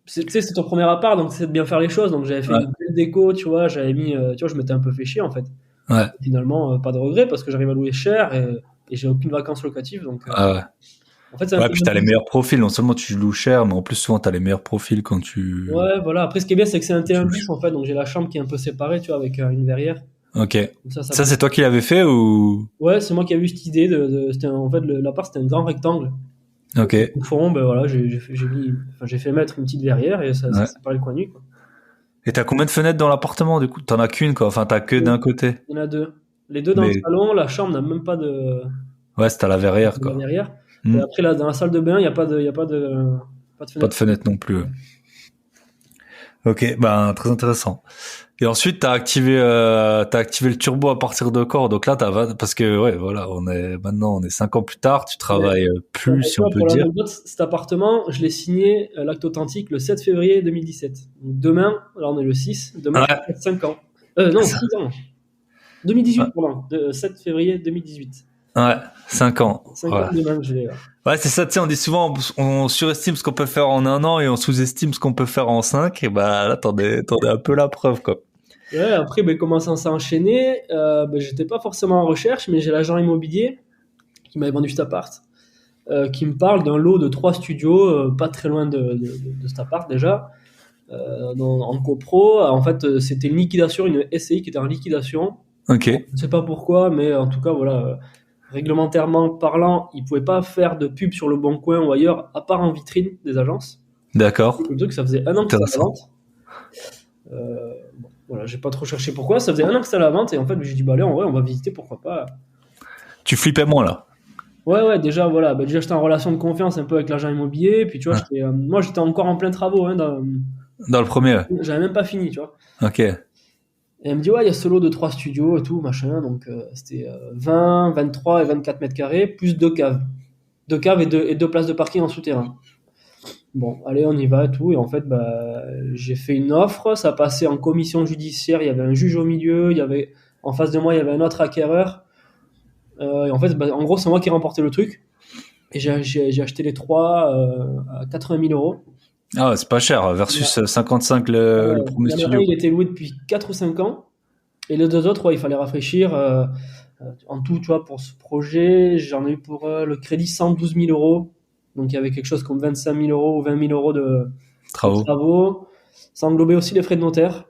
c'est ton premier appart, donc c'est de bien faire les choses. Donc j'avais fait une belle déco, tu vois, j'avais mis, tu vois, je m'étais un peu fait chier en fait. Ouais. Finalement, pas de regret parce que j'arrive à louer cher et j'ai aucune vacances locatives. Donc, en fait, puis t'as les meilleurs profils. Non seulement tu loues cher, mais en plus souvent t'as les meilleurs profils quand tu. Ouais, voilà. Après, ce qui est bien, c'est que c'est un T1 bis en fait, donc j'ai la chambre qui est un peu séparée, tu vois, avec une verrière. Ok. Ça c'est toi qui l'avais fait ou? Ouais, c'est moi qui avais eu cette idée en fait, l'appart c'était un grand rectangle. Ok. Au fond, ben voilà, j'ai fait mettre une petite verrière et ça séparait le coin nu, quoi. Et t'as combien de fenêtres dans l'appartement du coup? T'en as qu'une quoi. Enfin, t'as que d'un côté. Il y en a 2. Les 2 dans le salon, la chambre n'a même pas de. Ouais, c'est à la verrière quoi. Verrière. Et après là, dans la salle de bain, il y a pas de fenêtre. Pas de fenêtre non plus. Ok, ben très intéressant. Et ensuite, t'as activé le turbo à partir de quand? Donc là, parce que ouais, voilà, on est 5 ans plus tard, tu travailles plus, si on peut dire. Cet appartement, je l'ai signé l'acte authentique le 7 février 2017. Donc demain, là on est le 6, demain ça fait 5 ans. Non, 6 ans. 2018, pardon, 7 février 2018. Ouais, 5 ans. 5 ans demain, je l'ai. Ouais, c'est ça, tu sais, on dit souvent, on surestime ce qu'on peut faire en 1 an et on sous-estime ce qu'on peut faire en 5. Et bah là, t'en es un peu la preuve, quoi. Ouais, après, commençant à s'enchaîner, j'étais pas forcément en recherche, mais j'ai l'agent immobilier qui m'avait vendu cet appart, qui me parle d'un lot de 3 studios, pas très loin de cet appart déjà, en copro. En fait, c'était une liquidation, une SCI qui était en liquidation. Ok. Je sais pas pourquoi, mais en tout cas, voilà, réglementairement parlant, ils pouvaient pas faire de pub sur Le Bon Coin ou ailleurs, à part en vitrine des agences. D'accord. Le truc, ça faisait 1 an que c'était à la vente. Voilà, j'ai pas trop cherché pourquoi. Ça faisait 1 an que c'était à la vente et en fait, j'ai dit, allez, en vrai, on va visiter, pourquoi pas. Tu flippais moins là? Ouais, déjà, voilà. Bah, déjà, j'étais en relation de confiance un peu avec l'agent immobilier. Puis, tu vois, Ouais. moi, j'étais encore en plein travaux. Hein, Dans le premier, ouais. j'avais même pas fini, tu vois. Ok. Et elle me dit, ouais, il y a ce lot de 3 studios et tout, machin. Donc, c'était 20, 23 et 24 mètres carrés, plus 2 caves. 2 caves et deux places de parking en souterrain. Bon, allez, on y va et tout. Et en fait, bah, j'ai fait une offre. Ça passait en commission judiciaire. Il y avait un juge au milieu. En face de moi, il y avait un autre acquéreur. Et en fait, bah, en gros, c'est moi qui ai remporté le truc. Et j'ai acheté les trois à 80 000 euros. Ah, ouais, c'est pas cher, Il y versus 55 le premier il y en a un, studio. il était loué depuis 4 ou 5 ans. Et les deux autres, ouais, il fallait rafraîchir. En tout, tu vois, pour ce projet, j'en ai eu pour le crédit 112 000 euros. Donc, il y avait quelque chose comme 25 000 euros ou 20 000 euros de Travaux. travaux. Ça englobait aussi les frais de notaire.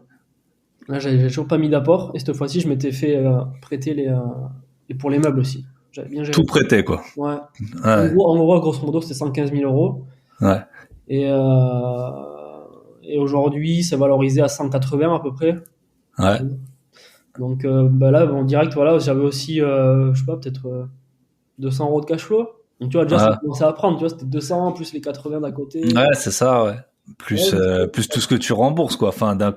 Là, j'avais toujours pas mis d'apport. Et cette fois-ci, je m'étais fait prêter et pour les meubles aussi. J'avais bien géré Tout ça. prêté, quoi. Ouais. Ouais. En gros, grosso modo, c'était 115 000 euros. Ouais. Et, et aujourd'hui, c'est valorisé à 180 à peu près. Ouais. Donc bah là, en direct, voilà, j'avais aussi, je sais pas, peut-être 200 euros de cash flow. Donc tu vois, déjà, ça Ouais. commençait à prendre. Tu vois, c'était 200 plus les 80 d'à côté. Ouais, c'est ça, ouais. Ouais, Plus tout ce que tu rembourses, quoi. Enfin, d'un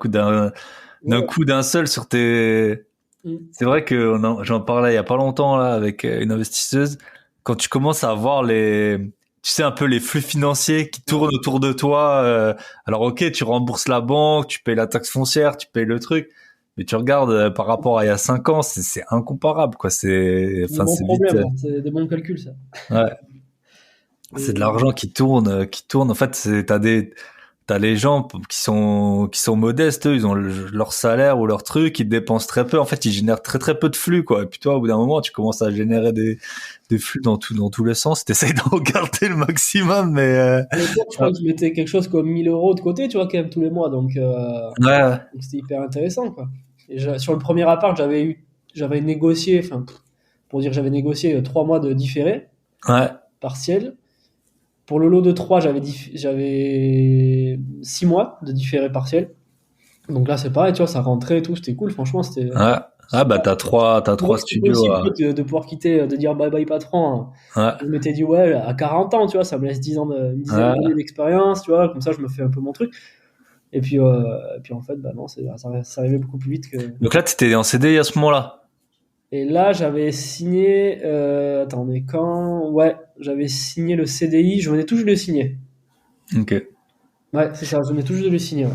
ouais. coup d'un seul sur tes. Mm. C'est vrai que j'en parlais il y a pas longtemps là avec une investisseuse. Quand tu commences à voir tu sais un peu les flux financiers qui Ouais. tournent autour de toi. Alors ok, tu rembourses la banque, tu payes la taxe foncière, tu payes le truc, mais tu regardes par rapport à il y a 5 ans, c'est incomparable quoi. C'est des Enfin bons c'est vite. problèmes, hein. C'est des bons calculs, ça. Ouais, c'est de Et, l'argent qui tourne, qui tourne. En fait, t'as les gens qui sont modestes, eux, ils ont leur salaire ou leur truc, ils dépensent très peu. En fait, ils génèrent très très peu de flux, quoi. Et puis toi, au bout d'un moment, tu commences à générer des flux dans tous les sens. T'essayes d'en garder le maximum, mais à l'époque, je crois que je mettais quelque chose comme 1000 euros de côté, tu vois, quand même, tous les mois. ouais, Donc c'était hyper intéressant, quoi. Et sur le premier appart, j'avais négocié, enfin, pour dire, j'avais négocié 3 mois de différé ouais, partiel. Pour le lot de 3, j'avais 6 mois de différé partiel. Donc là, c'est pareil, tu vois, ça rentrait et tout, c'était cool, franchement, c'était ouais. Ah bah super. t'as Moi, trois c'était studios. possible de pouvoir quitter, de dire bye bye patron. Ouais, Je m'étais dit, ouais, à 40 ans, tu vois, ça me laisse 10 ans une dizaine ouais. d'années d'expérience, tu vois, comme ça, je me fais un peu mon truc. Et puis en fait, bah non, ça arrivait beaucoup plus vite que. Donc là, t'étais en CDI à ce moment-là. Et là, j'avais signé. Attendez, quand. Ouais, j'avais signé le CDI, je venais tout juste de le signer. Ok. Ouais, c'est ça, je venais tout juste de le signer. Ouais.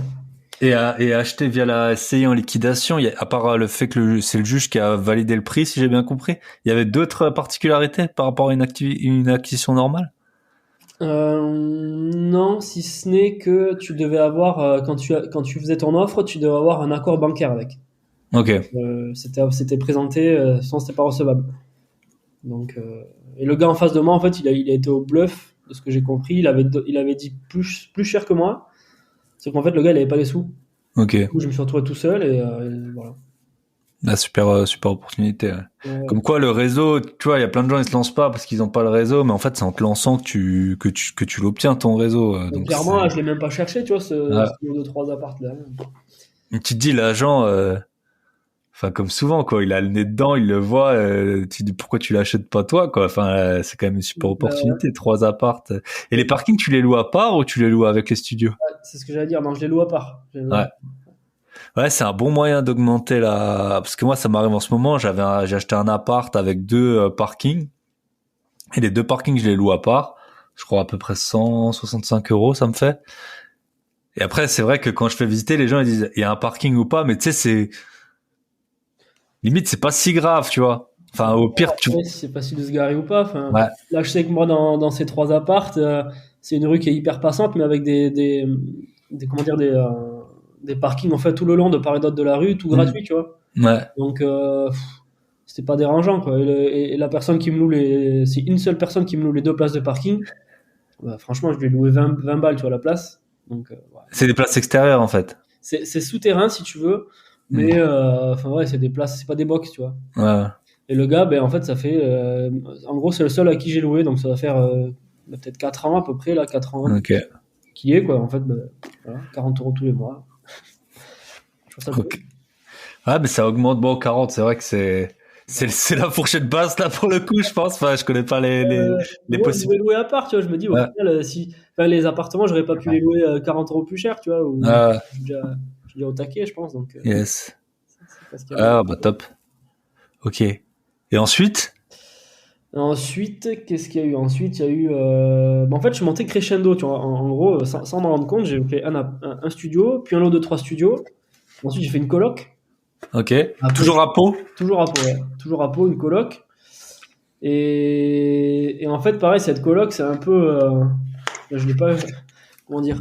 Et acheter via la SCI en liquidation, à part le fait que c'est le juge qui a validé le prix, si j'ai bien compris, il y avait d'autres particularités par rapport à une acquisition normale? Non, si ce n'est que tu devais avoir, quand tu faisais ton offre, tu devais avoir un accord bancaire avec. Ok. C'était présenté, sinon c'était pas recevable. Donc, et le gars en face de moi, en fait, il a été au bluff, de ce que j'ai compris. Il avait dit plus cher que moi. C'est qu'en fait, le gars, il avait pas les sous. Ok. Du coup, je me suis retrouvé tout seul et voilà. La super opportunité. Ouais. Ouais. Comme quoi, le réseau, tu vois, il y a plein de gens, ils se lancent pas parce qu'ils ont pas le réseau, mais en fait, c'est en te lançant que tu l'obtiens, ton réseau. Donc, Donc, clairement, je l'ai même pas cherché, tu vois, ouais. ce lot de 3 apparts là. Tu te dis, l'agent, enfin, comme souvent, quoi, il a le nez dedans, il le voit, tu te dis, pourquoi tu l'achètes pas toi, quoi. Enfin, c'est quand même une super Ouais, opportunité, 3 apparts. Et les parkings, tu les loues à part ou tu les loues avec les studios? c'est ce que j'allais dire. Non, je les loue à part. Je les loue à Ouais. part. Ouais, c'est un bon moyen d'augmenter parce que moi, ça m'arrive en ce moment, j'ai acheté un appart avec 2 parkings. Et les 2 parkings, je les loue à part. Je crois à peu près 165 € ça me fait. Et après, c'est vrai que quand je fais visiter, les gens, ils disent, il y a un parking ou pas, mais tu sais, limite, c'est pas si grave, tu vois. Enfin, au pire, Après, si c'est facile de se garer ou pas. Enfin, ouais, là, je sais que moi, dans ces 3 apparts, c'est une rue qui est hyper passante, mais avec comment dire, des parkings en fait tout le long de part et d'autre de la rue, tout gratuit, tu vois. ouais, Donc, c'était pas dérangeant, quoi. Et la personne qui me loue c'est une seule personne qui me loue les 2 places de parking. Bah, franchement, je lui ai loué 20 balles, tu vois, la place. Donc, ouais. c'est des places extérieures, en fait. C'est souterrain, si tu veux. Hmm. Mais, enfin, ouais, c'est des places, c'est pas des box, tu vois. Ouais. Et le gars, ben, en fait, ça fait. En gros, c'est le seul à qui j'ai loué, donc ça va faire peut-être 4 ans à peu près, là, 4 ans. Ok. Qui est, quoi. En fait, ben, voilà, 40 euros tous les mois. Je trouve ça cool. Ok. Ouais, mais ça augmente. Bon, 40, c'est vrai que C'est la fourchette basse là pour le coup, je pense. Enfin, je connais pas les Ouais, je possibilités. vais louer à part, tu vois. Je me dis, au Ouais. final, enfin, les appartements, j'aurais pas pu les louer 40 euros plus cher, tu vois. Ou Ah, je suis déjà au taquet, je pense. Donc, yes. c'est pas ce qu'il y a de mieux. Ah, bah top. Ok. Et ensuite? Ensuite, qu'est-ce qu'il y a eu? Ensuite, il y a eu. En fait, je suis monté crescendo, tu vois. En gros, sans m'en rendre compte, j'ai fait un studio, puis un lot de 3 studios. Ensuite, j'ai fait une coloc. Ok. Après, Toujours à Pau? toujours à Pau, ouais. Toujours à Pau, une coloc. Et en fait, pareil, cette coloc, c'est un peu. Je l'ai pas. Comment dire?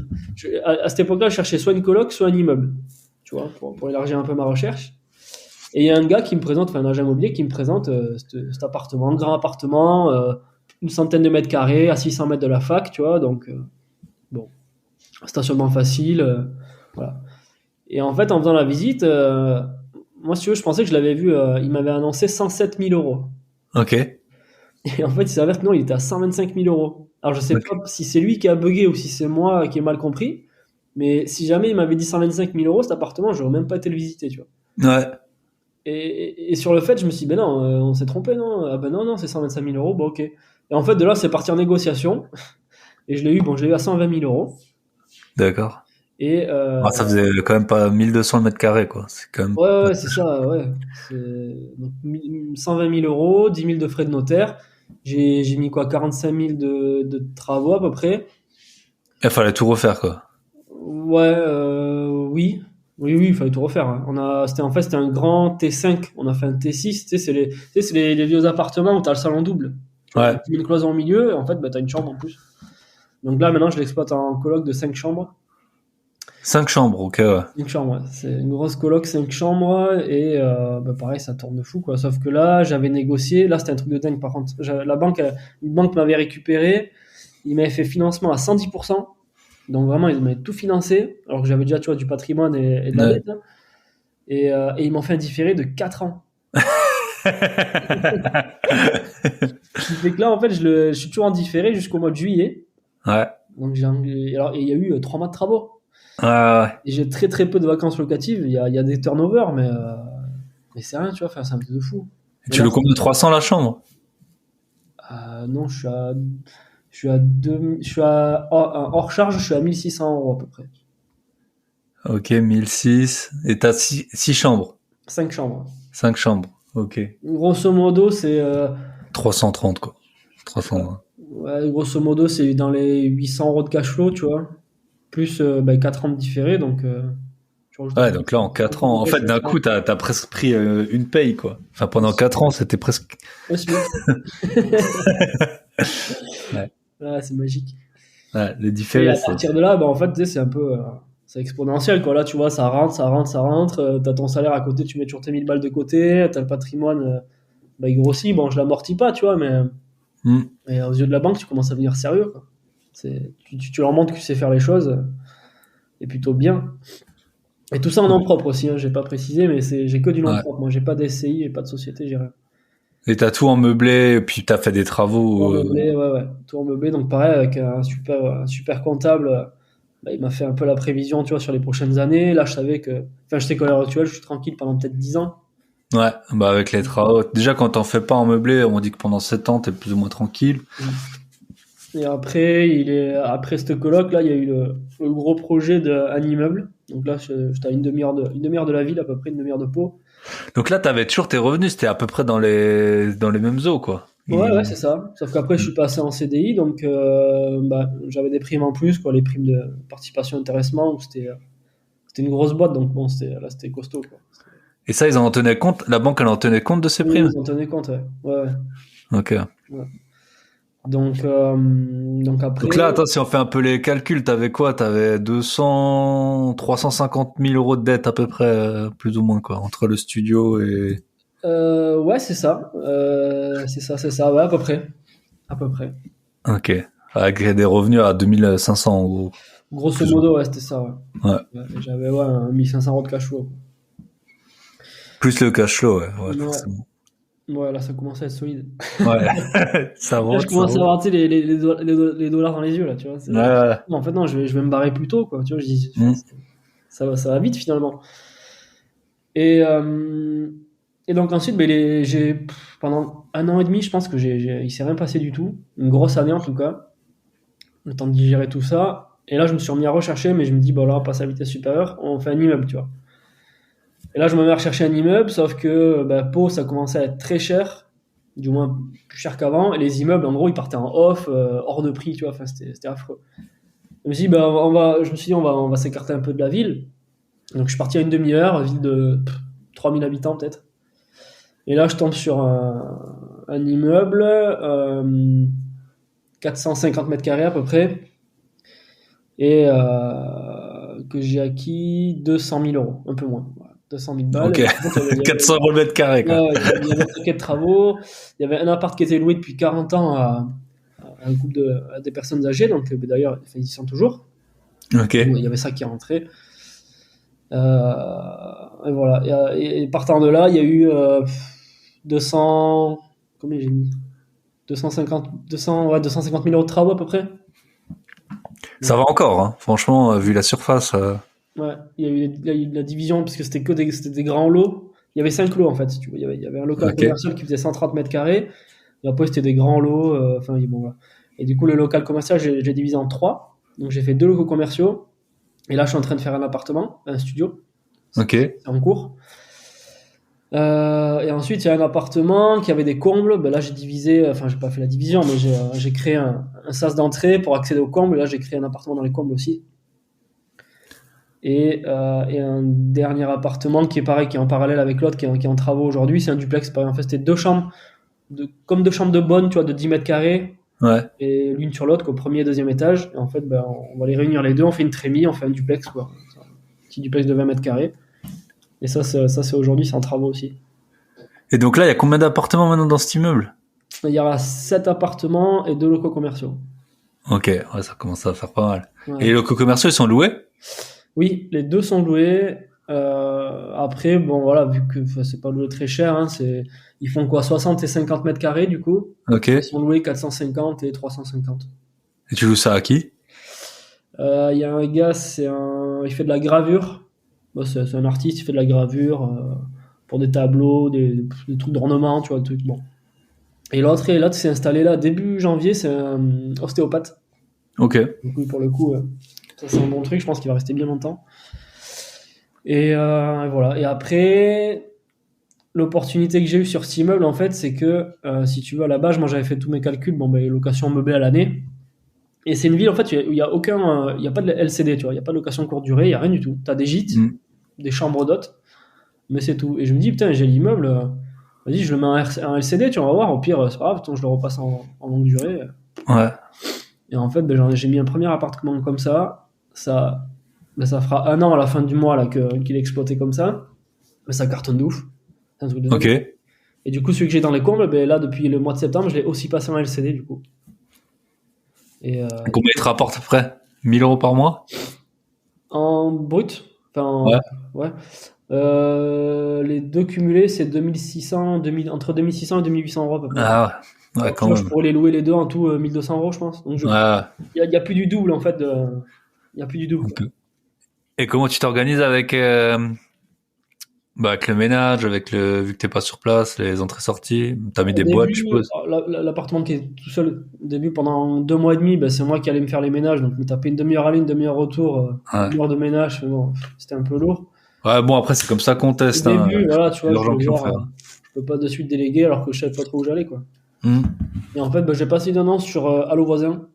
À cette époque-là, je cherchais soit une coloc, soit un immeuble. Tu vois, pour élargir un peu ma recherche. Et il y a un gars qui me présente, enfin un agent immobilier qui me présente cet appartement, un grand appartement, une centaine de mètres carrés, à 600 mètres de la fac, tu vois. Donc, bon, stationnement facile. Voilà. Et en fait, en faisant la visite, moi, si tu veux, je pensais que je l'avais vu, il m'avait annoncé 107 000 euros. Ok. Et en fait, il s'avère que non, il était à 125 000 euros. Alors, je sais Ok. pas si c'est lui qui a bugué ou si c'est moi qui ai mal compris. Mais si jamais il m'avait dit 125 000 euros, cet appartement, j'aurais même pas été le visiter, tu vois. Ouais. Et sur le fait, je me suis dit, ben non, on s'est trompé, non? Ah ben non, non, c'est 125 000 euros, bon ok. Et en fait, de là, c'est parti en négociation. Et je l'ai eu à 120 000 euros. D'accord. Et Ah, ça faisait quand même pas 1200 le mètre carré, quoi. C'est quand même. ouais, ouais, c'est ça, ouais. Donc, 120 000 euros, 10 000 de frais de notaire. J'ai mis quoi, 45 000 de travaux à peu près. Il fallait tout refaire, quoi. Ouais, oui. Oui, oui, il fallait tout refaire, hein. En fait, c'était un grand T5. On a fait un T6. Tu sais, c'est les vieux appartements où tu as le salon double. Tu vois, Ouais. tu mets une cloison au milieu et en fait, bah, tu as une chambre en plus. Donc là, maintenant, je l'exploite en coloc de 5 chambres. 5 chambres, ok, ouais. 5 chambres, ouais. C'est une grosse coloc, 5 chambres. Et bah, pareil, ça tourne de fou, quoi. Sauf que là, j'avais négocié. Là, c'était un truc de dingue, par contre. Une banque m'avait récupéré. Il m'avait fait financement à 110%. Donc vraiment, ils m'avaient tout financé. Alors que j'avais déjà, tu vois, du patrimoine et de la Ouais. dette, là. Et ils m'ont fait un différé de 4 ans. Ce qui fait que là, en fait, je suis toujours en différé jusqu'au mois de juillet. Ouais. Donc, et il y a eu 3 mois de travaux. Ouais, ouais. Et j'ai très très peu de vacances locatives. Il y a des turnovers, mais c'est rien, tu vois, enfin, c'est un truc de fou. Et Et tu là, le comptes de 300 la chambre? non, hors charge, je suis à 1 600 euros à peu près. Ok, 1006. Et t'as 6 chambres. 5 chambres. 5 chambres. Ok. Grosso modo, c'est 330, quoi. 320. ouais, grosso modo, c'est dans les 800 euros de cash flow, tu vois. Plus 4 ans de différé, donc tu rajoutes un Ouais, peu donc là, en 4 ans, en de fait, d'un 4 ans. coup, t'as presque pris une paye, quoi. Enfin, pendant 4 ans, c'était presque. Ouais, c'est Ouais. ouais, c'est magique. Ouais, les Et différés, à c'est. partir de là, bah, en fait, tu sais, c'est un peu c'est exponentiel, quoi. Là, tu vois, ça rentre, ça rentre, ça rentre. T'as ton salaire à côté, tu mets toujours tes 1000 balles de côté. T'as le patrimoine, bah, il grossit. Bon, je l'amortis pas, tu vois, Hmm. mais aux yeux de la banque, tu commences à devenir sérieux, quoi. Tu leur montres que tu sais faire les choses et plutôt bien. Et tout ça en nom propre aussi, hein, j'ai pas précisé, mais j'ai que du nom Ouais. propre. Moi, j'ai pas d'SCI, j'ai pas de société, j'ai rien. Et t'as tout en meublé, et puis t'as fait des Tout en travaux. meublé, ouais, ouais. Tout en meublé, donc pareil, avec un super comptable, bah, il m'a fait un peu la prévision, tu vois, sur les prochaines années. Là, je savais que, enfin, je sais qu'à l'heure actuelle, je suis tranquille pendant peut-être 10 ans. Ouais, bah avec les travaux. Déjà, quand t'en fais pas en meublé, on dit que pendant 7 ans, t'es plus ou moins tranquille. Et après, après cette coloc, là, il y a eu le gros projet d'un immeuble. Donc là, j'étais à une demi-heure de la ville, à peu près une demi-heure de Pau. Donc là, t'avais toujours tes revenus, c'était à peu près dans les mêmes eaux, quoi. Ouais, ouais, c'est ça. Sauf qu'après, je suis passé en CDI, donc bah, j'avais des primes en plus, quoi, les primes de participation intéressement, où c'était une grosse boîte, donc bon, là, c'était costaud, quoi. Et ça, ils en tenaient compte, la banque, elle en tenait compte de ces Oui, primes? ils en tenaient compte, ouais. Ouais, ouais. Ok. Ouais. Donc après, Donc là, attends, si on fait un peu les calculs, t'avais quoi? T'avais 350 000 euros de dette à peu près, plus ou moins, quoi, entre le studio et... ouais, c'est ça, ouais, à peu près. À peu près. Ok. Avec des revenus à 2500, en gros. Grosso Plus ou modo, ouais, c'était ça, ouais. moins. Ouais. Ouais, j'avais, ouais, 1500 euros de cash flow. Plus le cash flow, ouais, Ouais. forcément. Ouais, là, ça commençait à être solide. Ouais. Ça Là, je monte, ça commence à monte. avoir, tu sais, les dollars dans les yeux, là, tu vois. Ouais, ouais. Non, en fait, non, je vais me barrer plus tôt, quoi. Tu vois, je dis, Hmm. ça va vite, finalement. Et, Et donc ensuite, ben, pendant 1 an et demi, je pense que il s'est rien passé du tout. Une grosse année en tout cas. Le temps de digérer tout ça. Et là, je me suis remis à rechercher, mais je me dis, bon là, on passe à vitesse supérieure, on fait un immeuble, tu vois. Et là, je me mets à rechercher un immeuble, sauf que Pau, ça commençait à être très cher, du moins plus cher qu'avant. Et les immeubles, en gros, ils partaient en off, hors de prix, tu vois. Enfin, c'était affreux. Je me suis dit, je me suis dit, on va s'écarter un peu de la ville. Donc, je suis parti à une demi-heure, ville de 3000 habitants peut-être. Et là, je tombe sur un immeuble, 450 mètres carrés à peu près, et que j'ai acquis 200 000 euros, un peu moins. Voilà, 200 000 balles. Ok. Et par contre, 400 euros le mètre carré, quoi. il y avait un paquet de travaux. Il y avait un appart qui était loué depuis 40 ans à un couple à des personnes âgées, donc d'ailleurs, ils y sont toujours. Ok. Il y avait ça qui est rentré. Et voilà. Et partant de là, il y a eu 200. Combien j'ai mis 250 000 euros de travaux à peu près. Ça va encore, hein. Franchement, vu la surface. Ouais, il y a eu de la division parce que c'était des grands lots. Il y avait 5 lots en fait, si tu veux. Il y avait un local Ok. commercial qui faisait 130 mètres carrés. Et après, c'était des grands lots. Enfin, bon, voilà. Et du coup, le local commercial, j'ai divisé en 3. Donc, j'ai fait 2 locaux commerciaux. Et là, je suis en train de faire un appartement, un studio. Ok. C'est en cours. Et ensuite, il y a un appartement qui avait des combles. Ben là, j'ai divisé, enfin, j'ai pas fait la division, mais j'ai créé un sas d'entrée pour accéder aux combles. Et là, j'ai créé un appartement dans les combles aussi. Et un dernier appartement qui est pareil, qui est en parallèle avec l'autre, qui est en travaux aujourd'hui. C'est un duplex. En fait, c'était 2 chambres, comme 2 chambres de bonne, tu vois, de 10 mètres carrés. Ouais. Et l'une sur l'autre, au premier et deuxième étage. Et en fait, on va les réunir les deux. On fait une trémie, on fait un duplex, quoi. Un petit duplex de 20 mètres carrés. Et ça, c'est aujourd'hui, c'est en travaux aussi. Et donc là, il y a combien d'appartements maintenant dans cet immeuble? Il y aura 7 appartements et 2 locaux commerciaux. Ok, ouais, ça commence à faire pas mal. Ouais. Et les locaux commerciaux, ils sont loués? Oui, les 2 sont loués. Après, bon, voilà, vu que c'est pas loué très cher, hein, ils font quoi, 60 et 50 mètres carrés, du coup. Ok. Ils sont loués 450 et 350. Et tu loues ça à qui? Il y a un gars, il fait de la gravure. Bon, c'est un artiste, il fait de la gravure pour des tableaux, des trucs d'ornement, tu vois, des trucs, bon. Et l'autre s'est installé là début janvier, c'est un ostéopathe. Ok. Donc, pour le coup, ça c'est un bon truc, je pense qu'il va rester bien longtemps. Et voilà. Et après, l'opportunité que j'ai eue sur cet immeuble, en fait, c'est que si tu veux, à la base, moi j'avais fait tous mes calculs, location meublée à l'année. Et c'est une ville, en fait, il n'y a aucun, il y a pas de LCD, tu vois, il n'y a pas de location courte durée, il n'y a rien du tout. Tu as des gîtes, des chambres d'hôtes, mais c'est tout. Et je me dis, putain, j'ai l'immeuble, vas-y, je le mets en LCD, tu vas voir, au pire, c'est pas grave, je le repasse en longue durée. Ouais. Et en fait, j'ai mis un premier appartement comme ça, ça fera 1 an à la fin du mois là, qu'il est exploité comme ça, mais ça cartonne de ouf. C'est un truc de dingue. Ok. Et du coup, celui que j'ai dans les combles, là, depuis le mois de septembre, je l'ai aussi passé en LCD, du coup. Et Combien il te rapporte après? 1000 euros par mois? en brut, enfin, Ouais. les deux cumulés, c'est 2600, entre 2600 et 2800 euros à peu près. Ah ouais. Ouais, quand Je même. pourrais les louer les deux en tout 1200 euros, je pense. Donc, Ouais. il y a plus du double, en fait. Il y a plus du double. Quoi. Et comment tu t'organises avec avec le ménage, vu que t'es pas sur place, les entrées-sorties, t'as mis Au des boîtes, je début, suppose. l'appartement qui est tout seul, au début, pendant 2 mois et demi, c'est moi qui allais me faire les ménages. Donc, me taper une demi-heure aller, une demi-heure retour, Ouais. 1 heure de ménage, bon, c'était un peu lourd. Ouais, bon, après, c'est comme ça qu'on Au teste, début, voilà, tu vois, plusieurs gens qui ont fait. je peux pas de suite déléguer alors que je savais pas trop où j'allais, quoi. Hmm. Et en fait, j'ai passé une annonce sur Allo Voisin.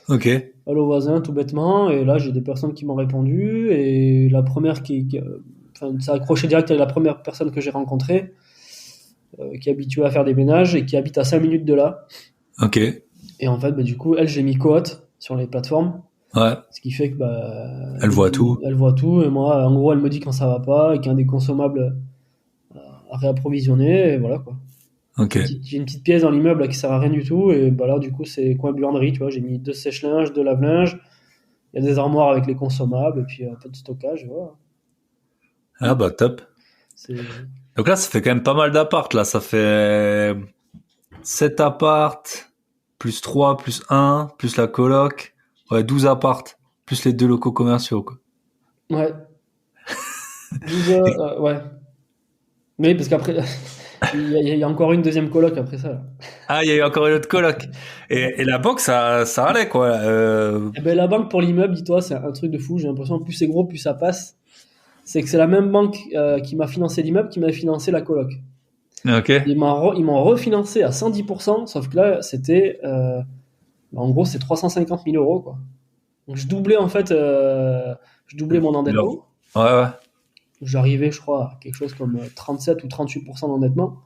Ok. Allo Voisin, tout bêtement. Et là, j'ai des personnes qui m'ont répondu. Et la première ça a accroché direct avec la première personne que j'ai rencontrée, qui est habituée à faire des ménages et qui habite à 5 minutes de là. Ok. Et en fait, du coup, j'ai mis cohorte sur les plateformes. Ouais. Ce qui fait que Elle voit tout. Elle voit tout. Et moi, en gros, elle me dit quand ça va pas et qu'il y a des consommables à réapprovisionner. Et voilà, quoi. Ok. J'ai une petite pièce dans l'immeuble là, qui sert à rien du tout. Et là, du coup, c'est coin buanderie. Tu vois, j'ai mis 2 sèche-linges, 2 lave-linges. Il y a des armoires avec les consommables et puis un peu de stockage. Et voilà. Ah bah top. Donc là, ça fait quand même pas mal d'appart. Là, ça fait 7 appart, plus 3, plus 1, plus la coloc. Ouais, 12 appart, plus les 2 locaux commerciaux, quoi. Ouais. Ouais. Mais parce qu'après, il y a encore une deuxième coloc après ça. Là. Ah, il y a eu encore une autre coloc. Et la banque, ça allait, quoi. Eh ben, la banque pour l'immeuble, dis-toi, c'est un truc de fou. J'ai l'impression que plus c'est gros, plus ça passe. C'est que c'est la même banque qui m'a financé l'immeuble qui m'a financé la coloc. Ok. Ils m'ont refinancé à 110%, sauf que là, c'était. En gros, c'est 350 000 euros, quoi. Donc, je doublais mon endettement. Ouais, ouais. J'arrivais, je crois, à quelque chose comme 37 ou 38% d'endettement.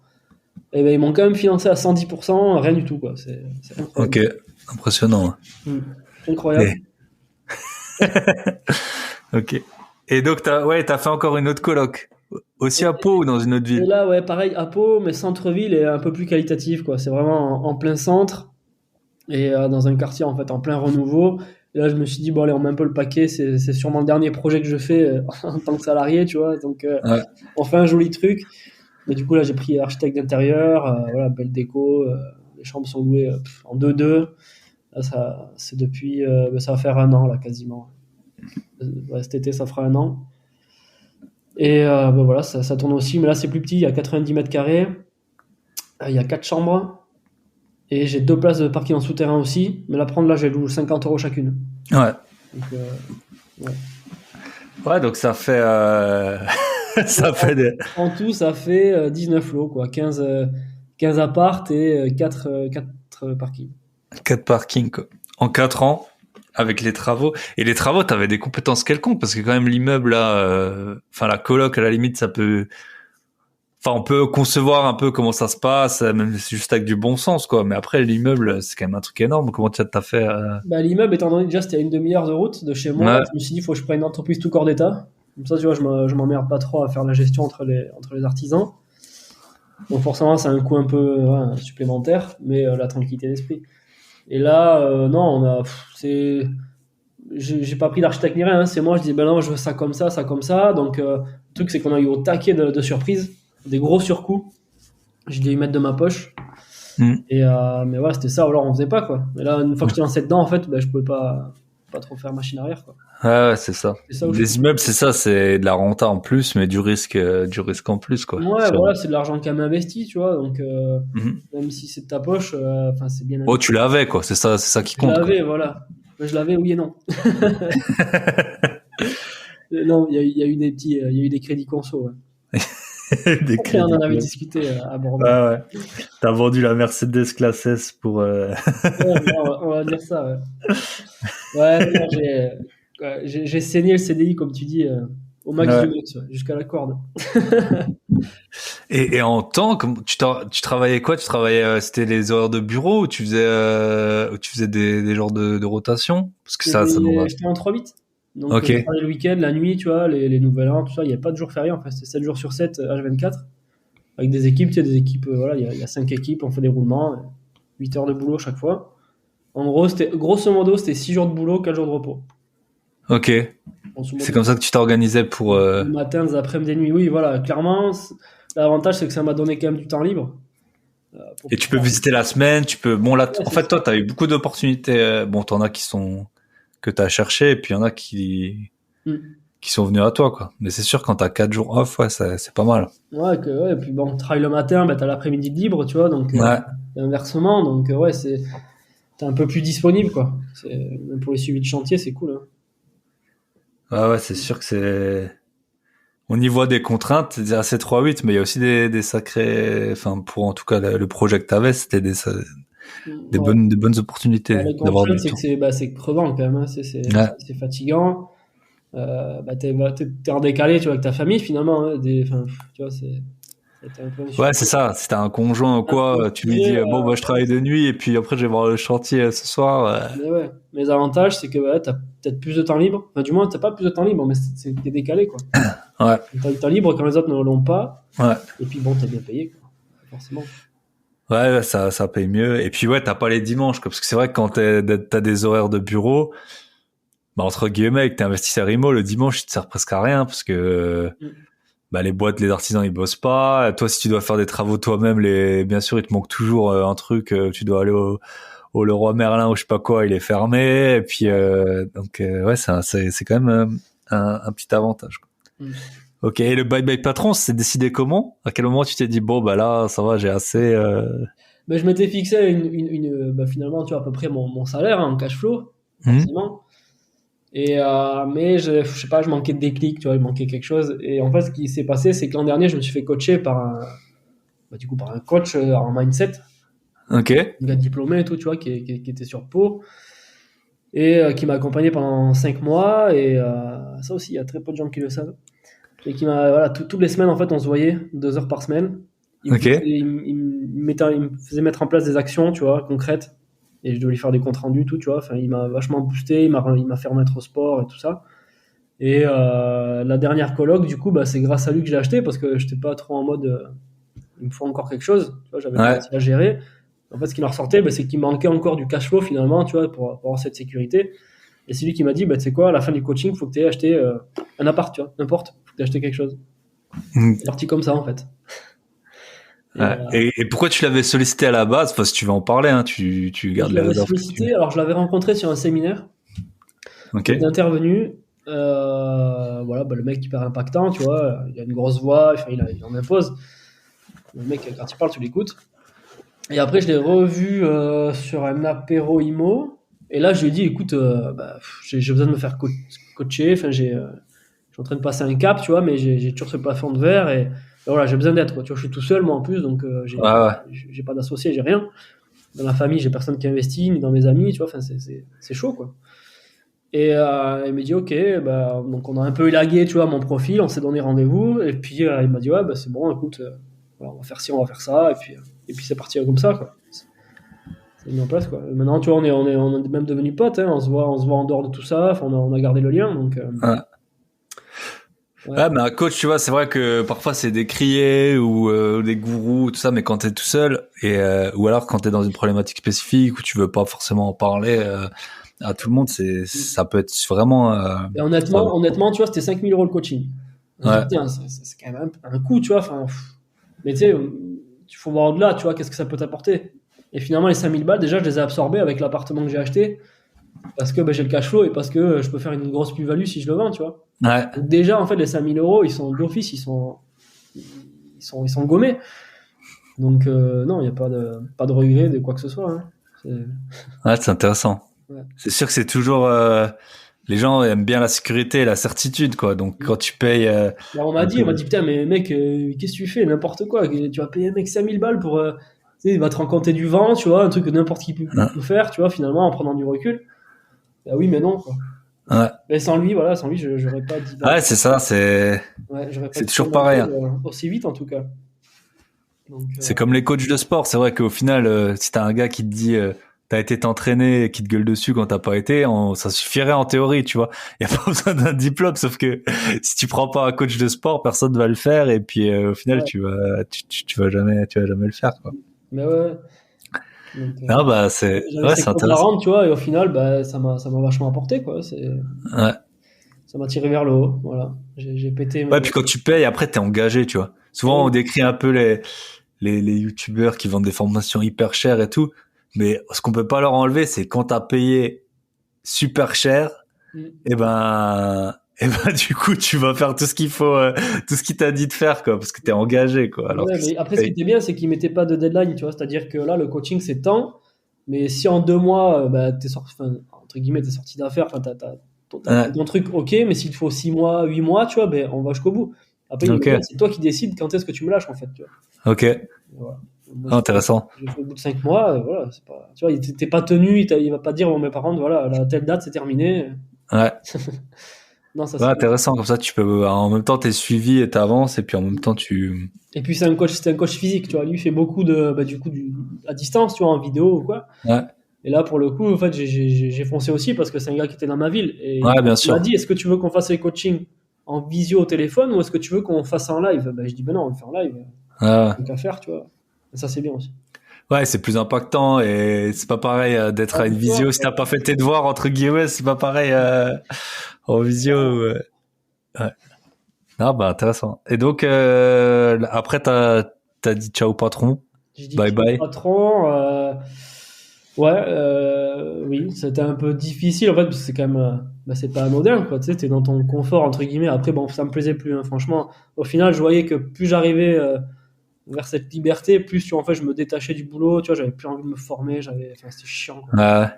Et ben, ils m'ont quand même financé à 110%, rien du tout, quoi. C'est incroyable. Ok. Impressionnant. Incroyable. Ok. Et donc, t'as fait encore une autre coloc. Aussi à Pau ou dans une autre Et ville? là, ouais, pareil, à Pau, mais centre-ville est un peu plus qualitatif, quoi. C'est vraiment en plein centre et dans un quartier, en fait, en plein renouveau. Et là, je me suis dit, bon, allez, on met un peu le paquet. C'est sûrement le dernier projet que je fais en tant que salarié, tu vois. Donc, Ouais. on fait un joli truc. Mais du coup, là, j'ai pris architecte d'intérieur, voilà, belle déco. Les chambres sont louées en 2-2. Là, c'est depuis, ça va faire un an, là, quasiment. Ouais, cet été, ça fera un an. Et voilà, ça tourne aussi. Mais là, c'est plus petit. Il y a 90 mètres carrés. Il y a 4 chambres. Et j'ai 2 places de parking en souterrain aussi. Mais la prendre, là, j'ai loué 50 euros chacune. Ouais. Donc, ouais. Ouais, donc ça fait, ça fait des... En tout, ça fait 19 lots, quoi. 15 apparts et 4 parkings. 4 parkings, quoi. En 4 ans, avec les travaux. Et les travaux, t'avais des compétences quelconques, parce que quand même l'immeuble, là, enfin la coloc, à la limite, ça peut... Enfin, on peut concevoir un peu comment ça se passe, même si c'est juste avec du bon sens, quoi. Mais après, l'immeuble, c'est quand même un truc énorme. Comment t'as fait Bah, l'immeuble, étant donné déjà c'était à une demi-heure de route de chez moi, Ouais, je me suis dit, il faut que je prenne une entreprise tout corps d'État. Comme ça, tu vois, je m'emmerde pas trop à faire la gestion entre les artisans. Donc forcément, c'est un coût un peu supplémentaire, mais la tranquillité d'esprit. Et là, non, j'ai pas pris d'architecte ni rien, hein. C'est moi, je dis, ben non, je veux ça comme ça, ça comme ça. Donc, le truc, c'est qu'on a eu au taquet de surprises, des gros surcoûts. J'ai dû y mettre de ma poche. Mm. Et, mais voilà, c'était ça, ou alors on faisait pas, quoi. Et là, une fois que j'étais lancé dedans, en fait, ben, je pouvais pas trop faire machine arrière, quoi. Ouais, c'est ça. C'est ça où Les immeubles, c'est ça, c'est de la renta en plus, mais du risque en plus, quoi. Ouais, voilà, c'est de l'argent quand même investi, tu vois. Donc, Mhm. même si c'est de ta poche, enfin, c'est bien Oh, investi. tu l'avais, quoi. C'est ça qui Je compte, quoi. l'avais, voilà. Je l'avais, oui et non. Non, il y a eu des petits, il y a eu des crédits conso, ouais. Des Et on crédits. en avait discuté à Bordeaux. Ouais, ouais. T'as vendu la Mercedes Classe S pour. Ouais, on va dire ça, ouais. Ouais, non, j'ai saigné le CDI, comme tu dis, au max du Ouais. max, ouais, jusqu'à la corde. Et en temps, tu travaillais quoi? Tu travaillais, c'était les horaires de bureau ou tu faisais des genres de rotation? Parce que ça demande. J'étais en 3-8. Donc, Ok, je travaillais le week-end, la nuit, tu vois, les nouvelles an, tout ça. Il n'y a pas de jour férié, en fait. C'est 7 jours sur 7, H24. Avec des équipes, tu sais, des équipes, voilà, il y a 5 équipes, on fait des roulements, 8 heures de boulot chaque fois. En gros, grosso modo, c'était 6 jours de boulot, 4 jours de repos. ok. Grosso C'est modo. comme ça que tu t'organisais pour. Le matin, des après-midi, des nuits, oui, voilà, clairement. L'avantage, c'est que ça m'a donné quand même du temps libre. Pour Et tu peux pouvoir- visiter la semaine, tu peux. Bon là, Ouais, en c'est fait, ça. toi, t'as eu beaucoup d'opportunités. Bon, t'en as qui sont que t'as cherché, et puis il y en a Mm. qui sont venus à toi, quoi. Mais c'est sûr, quand t'as 4 jours off, ouais, c'est pas mal. Ouais, et puis bon, travaille le matin, bah, t'as l'après-midi de libre, tu vois, donc Ouais. et inversement, donc ouais, t'es un peu plus disponible, quoi. Même pour les suivis de chantier, c'est cool, hein. Ouais, c'est sûr que c'est. On y voit des contraintes, c'est assez 3-8, mais il y a aussi des sacrés, enfin, pour en tout cas le projet que t'avais, c'était Ouais. des bonnes opportunités Les d'avoir contraintes, du c'est que temps. c'est crevant quand même, hein. Ouais. C'est fatigant. T'es en décalé, tu vois, avec ta famille finalement, hein. Enfin, tu vois, c'était un peu un Ouais, sujet. c'est ça. Si t'as un conjoint ou Un peu un quoi, tu lui sujet, dis, bon, bah, je travaille de nuit et puis après, je vais voir le chantier ce soir. mais ouais. Mais les avantages, c'est que ouais, t'as peut-être plus de temps libre. Enfin, du moins, t'as pas plus de temps libre, mais t'es décalé, quoi. Ouais, T'as du temps libre quand les autres ne l'ont pas. ouais. Et puis bon, t'es bien payé, quoi. Forcément. Ouais, ça paye mieux. Et puis, ouais, t'as pas les dimanches, quoi. Parce que c'est vrai que quand t'as des horaires de bureau, bah, entre guillemets, que t'es investisseur IMO, le dimanche, il te sert presque à rien parce que, Mm. bah, les boîtes, les artisans, ils bossent pas. Toi, si tu dois faire des travaux toi-même, bien sûr, il te manque toujours un truc. Tu dois aller au Leroy Merlin ou je sais pas quoi, il est fermé. Et puis, donc, ouais, c'est quand même un petit avantage, quoi. Mm. Ok, et le bye bye patron, c'est décidé comment? À quel moment tu t'es dit bon bah là ça va, j'ai assez. Ben, je m'étais fixé ben, finalement, tu vois, à peu près mon salaire en cash flow, Mhm. forcément. Mais je sais pas, je manquais de déclic, tu vois, il manquait quelque chose. Et en fait, ce qui s'est passé, c'est que l'an dernier, je me suis fait coacher par un coach en mindset, Ok. un gars diplômé et tout, tu vois, qui était sur Pau et qui m'a accompagné pendant 5 mois. Et ça aussi, il y a très peu de gens qui le savent. Et qui m'a, voilà, toutes les semaines, en fait, on se voyait 2 heures par semaine. Ok. Il me faisait mettre en place des actions, tu vois, concrètes. Et je devais lui faire des comptes rendus, tout, tu vois. Enfin, il m'a vachement boosté, il m'a fait remettre au sport et tout ça. Et la dernière coloc, du coup, bah, c'est grâce à lui que j'ai acheté parce que j'étais pas trop en mode il me faut encore quelque chose. Tu vois, j'avais Ouais. commencé à gérer. En fait, ce qui m'a ressorti, bah, c'est qu'il manquait encore du cash flow finalement, tu vois, pour avoir cette sécurité. Et c'est lui qui m'a dit, bah, tu sais quoi, à la fin du coaching, il faut que tu aies acheté un appart, tu vois, n'importe, faut que tu aies acheté quelque chose. Mhm. C'est parti comme ça, en fait. Et, Ouais. Et pourquoi tu l'avais sollicité à la base? Enfin, si tu veux en parler, hein, tu je gardes les l'avais réserves que tu. sollicité, alors je l'avais rencontré sur un séminaire. Ok. Il est intervenu. Voilà, bah, le mec hyper impactant, tu vois, il a une grosse voix, enfin, il en impose. Le mec, quand il parle, tu l'écoutes. Et après, je l'ai revu sur un apéro IMO. Et là, je lui ai dit, écoute, j'ai besoin de me faire coacher. Enfin, je suis en train de passer un cap, tu vois, mais j'ai toujours ce plafond de verre. Et voilà, j'ai besoin d'aide, quoi. Tu vois, je suis tout seul, moi, en plus, donc Ouais, ouais. j'ai pas d'associé, j'ai rien. Dans la famille, j'ai personne qui investit, ni dans mes amis, tu vois. Enfin, c'est chaud, quoi. Et il m'a dit, ok, bah, donc on a un peu élagué, tu vois, mon profil, on s'est donné rendez-vous. Et puis, il m'a dit, ouais, bah, c'est bon, écoute, voilà, on va faire ci, on va faire ça. Et puis c'est parti comme ça, quoi. C'est mis en place, quoi. Et maintenant, tu vois, on est même devenus potes, hein. On se voit en dehors de tout ça. Enfin, on a gardé le lien, donc. Ouais. Ouais. Ouais, mais un coach, tu vois, c'est vrai que parfois c'est des criers ou des gourous, tout ça, mais quand t'es tout seul ou alors quand t'es dans une problématique spécifique où tu veux pas forcément en parler à tout le monde, ça peut être vraiment. Et Ça va. honnêtement, tu vois, c'était 5 000 € le coaching. Je me dis, Ouais, putain, c'est quand même un coup, tu vois. Enfin, mais tu sais, il faut voir au-delà, tu vois, qu'est-ce que ça peut t'apporter. Et finalement, les 5 000 balles, déjà, je les ai absorbés avec l'appartement que j'ai acheté parce que j'ai le cash flow et parce que je peux faire une grosse plus-value si je le vends, tu vois. ouais, Donc déjà, en fait, les 5 000 €, ils sont d'office, ils sont gommés. Donc, non, il n'y a pas de regret de quoi que ce soit, hein. ouais, c'est intéressant. Ouais. C'est sûr que c'est toujours les gens aiment bien la sécurité et la certitude, quoi. Donc quand tu payes Alors, un on peu. m'a dit, putain, mais mec, qu'est-ce que tu fais? N'importe quoi. Tu vas payer un mec 5 000 balles pour. Tu sais, il va te raconter du vent, tu vois, un truc que n'importe qui peut faire, tu vois, finalement, en prenant du recul. Ah oui, mais non, quoi. Ouais, Mais sans lui, voilà, sans lui, j'aurais pas ouais, c'est ça, ouais, j'aurais pas c'est toujours pareil, divagué hein. aussi vite, en tout cas. Donc, C'est comme les coachs de sport. C'est vrai qu'au final, si t'as un gars qui te dit t'as été t'entraîner et qui te gueule dessus quand t'as pas été, ça suffirait en théorie, tu vois. Il y a pas besoin d'un diplôme, sauf que si tu prends pas un coach de sport, personne va le faire et puis au final, ouais. tu vas jamais le faire, quoi. Mais ouais. Donc, Non, bah j'avais ouais, ces c'est comptes à intéressant. rendre, tu vois, et au final, bah, ça m'a vachement apporté, quoi. Ouais. Ça m'a tiré vers le haut, voilà. J'ai pété Ouais, puis quand tu payes, après t'es engagé, tu vois. Souvent, on mes. décrit un peu les youtubeurs qui vendent des formations hyper chères et tout, mais ce qu'on peut pas leur enlever, c'est quand t'as payé super cher, Mm. et ben du coup tu vas faire tout ce qu'il faut, tout ce qu'il t'a dit de faire, quoi, parce que t'es engagé, quoi. Alors Ouais, que si mais tu après, ce qui payes. était bien, c'est qu'ils mettaient pas de deadline, tu vois. C'est-à-dire que là, le coaching, c'est temps. Mais si en 2 mois, bah, t'es sorti, enfin, entre guillemets, t'es sorti d'affaires, enfin, t'as fait Ouais. ton truc, ok, mais s'il te faut 6 mois, 8 mois, tu vois, ben, on va jusqu'au bout. Après, il me Ok, dit, c'est toi qui décides quand est-ce que tu me lâches, en fait, tu vois. ok. Et voilà. Moi, Intéressant. j'ai fait au bout de 5 mois, voilà, c'est pas, tu vois, t'es pas tenu, il va pas te dire, bon, mes parents, voilà, à telle date, c'est terminé. Ouais. Non, ça Ouais, c'est bien. intéressant, comme ça tu peux en même temps t'es suivi et t'avances et puis en même temps tu. Et puis, c'est un coach physique, tu vois. Lui, il fait beaucoup de, bah, du coup, à distance, tu vois, en vidéo ou quoi. Ouais. Et là, pour le coup, en fait, j'ai foncé aussi parce que c'est un gars qui était dans ma ville. Et Ouais, bien il m'a sûr. dit, est-ce que tu veux qu'on fasse les coachings en visio au téléphone ou est-ce que tu veux qu'on fasse ça en live? Ben, je dis, ben non, on le fait en live. Ouais. Donc à faire, tu vois. Et ça, c'est bien aussi. Ouais, c'est plus impactant et c'est pas pareil d'être Ah, à une dis-toi, visio si t'as pas fait tes devoirs entre guillemets, c'est pas pareil en visio. Ouais. Ah bah intéressant. Et donc après t'as dit ciao patron, j'ai dit, bye ciao, bye. patron. Ouais, oui, c'était un peu difficile en fait, parce que c'est quand même bah, c'est pas anodin, quoi. Tu sais, t'es dans ton confort, entre guillemets. Après, bon, ça me plaisait plus, hein. Franchement, au final, je voyais que plus j'arrivais vers cette liberté, plus, tu vois, en fait, je me détachais du boulot, tu vois, j'avais plus envie de me former, enfin, c'était chiant, quoi.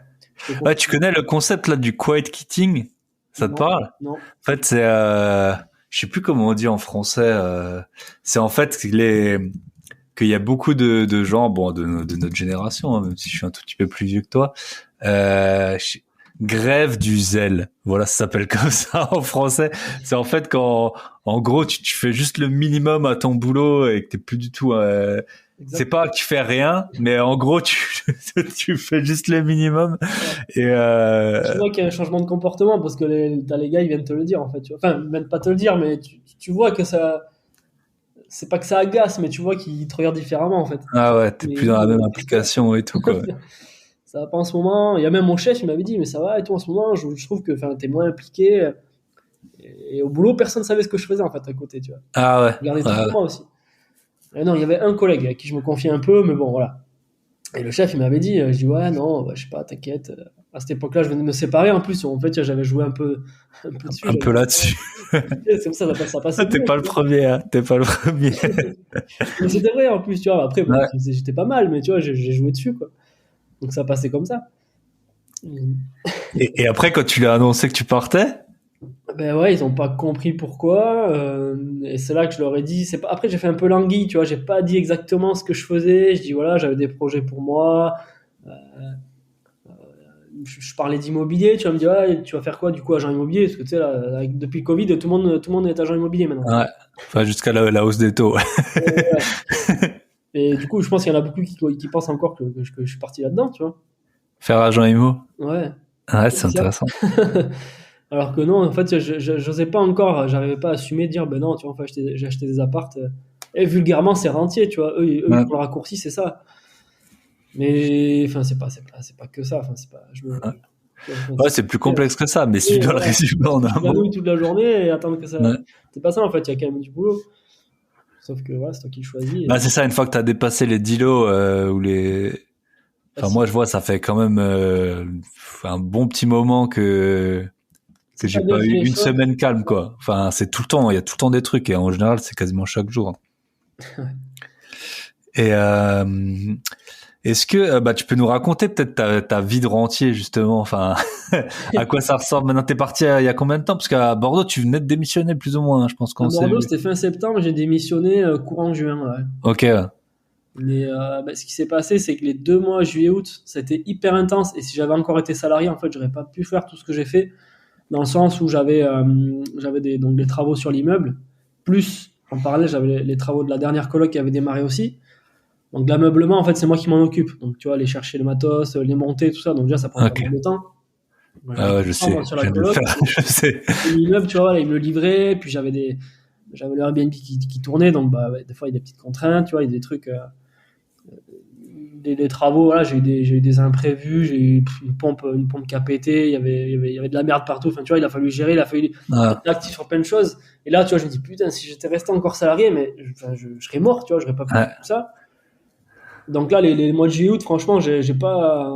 Ouais, tu connais le concept là du quiet quitting? Ça te Non, parle? non. En fait, c'est, je sais plus comment on dit en français. C'est en fait qu'il y a beaucoup de gens, bon, de notre génération, hein, même si je suis un tout petit peu plus vieux que toi, grève du zèle. Voilà, ça s'appelle comme ça en français. C'est en fait quand, en gros, tu fais juste le minimum à ton boulot et que t'es plus du tout. C'est pas que tu fais rien, mais en gros, tu fais juste le minimum. Et Tu vois qu'il y a un changement de comportement parce que t'as les gars, ils viennent te le dire, en fait. Tu vois. Enfin, même pas te le dire, mais tu vois que ça. C'est pas que ça agace, mais tu vois qu'ils te regardent différemment, en fait. ah ouais, t'es Mais plus dans la même application et tout, quoi. ça va pas en ce moment. Il y a même mon chef, il m'avait dit, mais ça va et tout en ce moment, je trouve que t'es moins impliqué. Et au boulot, personne savait ce que je faisais, en fait, à côté, tu vois. Ah ouais. Je gardais tout pour moi aussi. Et non, il y avait un collègue à qui je me confiais un peu, mais bon, voilà. Et le chef, il m'avait dit, je dis, ouais, non, bah, je sais pas, t'inquiète. À cette époque-là, je venais de me séparer en plus. En fait, j'avais joué un peu dessus. Un peu là-dessus. C'est pour ça, ça passait. T'es pas le premier, hein. T'es pas le premier. Mais c'était vrai en plus, tu vois. Après, bon, Ouais. j'étais pas mal, mais tu vois, j'ai joué dessus, quoi. Donc ça passait comme ça. Et après, quand tu lui as annoncé que tu partais? Ben ouais, ils ont pas compris pourquoi. Et c'est là que je leur ai dit. Après, j'ai fait un peu languille, tu vois. J'ai pas dit exactement ce que je faisais. Je dis, voilà, j'avais des projets pour moi. Je parlais d'immobilier, tu vas me dire, ah, tu vas faire quoi du coup, agent immobilier? Parce que tu sais, là, depuis le Covid, tout le monde est agent immobilier maintenant. Ouais. Enfin, jusqu'à la hausse des taux. Ouais. Et du coup, je pense qu'il y en a beaucoup qui pensent encore que je suis parti là-dedans, tu vois. Faire agent immo. Ouais. Ouais, c'est intéressant. Alors que non, en fait, j'osais pas encore, j'arrivais pas à assumer de dire, ben non, tu vois, enfin, j'ai acheté des appartes. Et vulgairement, c'est rentier, tu vois. Eux Ouais. pour le raccourci, c'est ça. Mais, enfin, c'est pas que ça. Enfin, c'est pas. Ouais, c'est plus complexe que ça, mais si tu dois le résumer en un mot. Toute la journée et attendre que ça. Ouais. C'est pas ça, en fait, il y a quand même du boulot. Sauf que voilà, c'est toi qui le choisis. Bah, c'est ça, une fois que t'as dépassé les 10 lots, ou les, enfin, moi, je vois, ça fait quand même, un bon petit moment que j'ai pas eu une semaine calme, quoi. Enfin, c'est tout le temps, il y a tout le temps des trucs, et en général, c'est quasiment chaque jour. Et, est-ce que, bah, tu peux nous raconter peut-être ta vie de rentier, justement, enfin, à quoi ça ressemble? Maintenant, t'es parti il y a combien de temps? Parce qu'à Bordeaux, tu venais de démissionner plus ou moins, hein, je pense qu'on À s'est Bordeaux, vu. c'était fin septembre, j'ai démissionné courant juin. Ouais. Ok, ouais. Mais ce qui s'est passé, c'est que les 2 mois, juillet-août, ça a été hyper intense. Et si j'avais encore été salarié, en fait, j'aurais pas pu faire tout ce que j'ai fait. Dans le sens où j'avais donc des travaux sur l'immeuble. Plus, en parallèle, j'avais les travaux de la dernière coloc qui avait démarré aussi. Donc l'ameublement, en fait, c'est moi qui m'en occupe. Donc tu vois, aller chercher le matos, les monter, tout ça. Donc déjà, ça prend pas mal de temps. Moi, Ah ouais, je sais. sur la Je viens de le coloc. faire, je sais. L'immeuble, tu vois, voilà, il me le livrait. Puis j'avais le Airbnb qui tournait. Donc bah, ouais, des fois, il y a des petites contraintes, tu vois, il y a des trucs. Des travaux, voilà, j'ai eu des imprévus, j'ai eu une pompe qui a pété, il y avait de la merde partout. Enfin, tu vois, il a fallu gérer, il a fallu être actif sur plein de choses. Et là, tu vois, je me dis, putain, si j'étais resté encore salarié, mais je serais mort, tu vois, j'aurais pas pu faire tout ça. Donc là, les mois de juillet, août, franchement, j'ai pas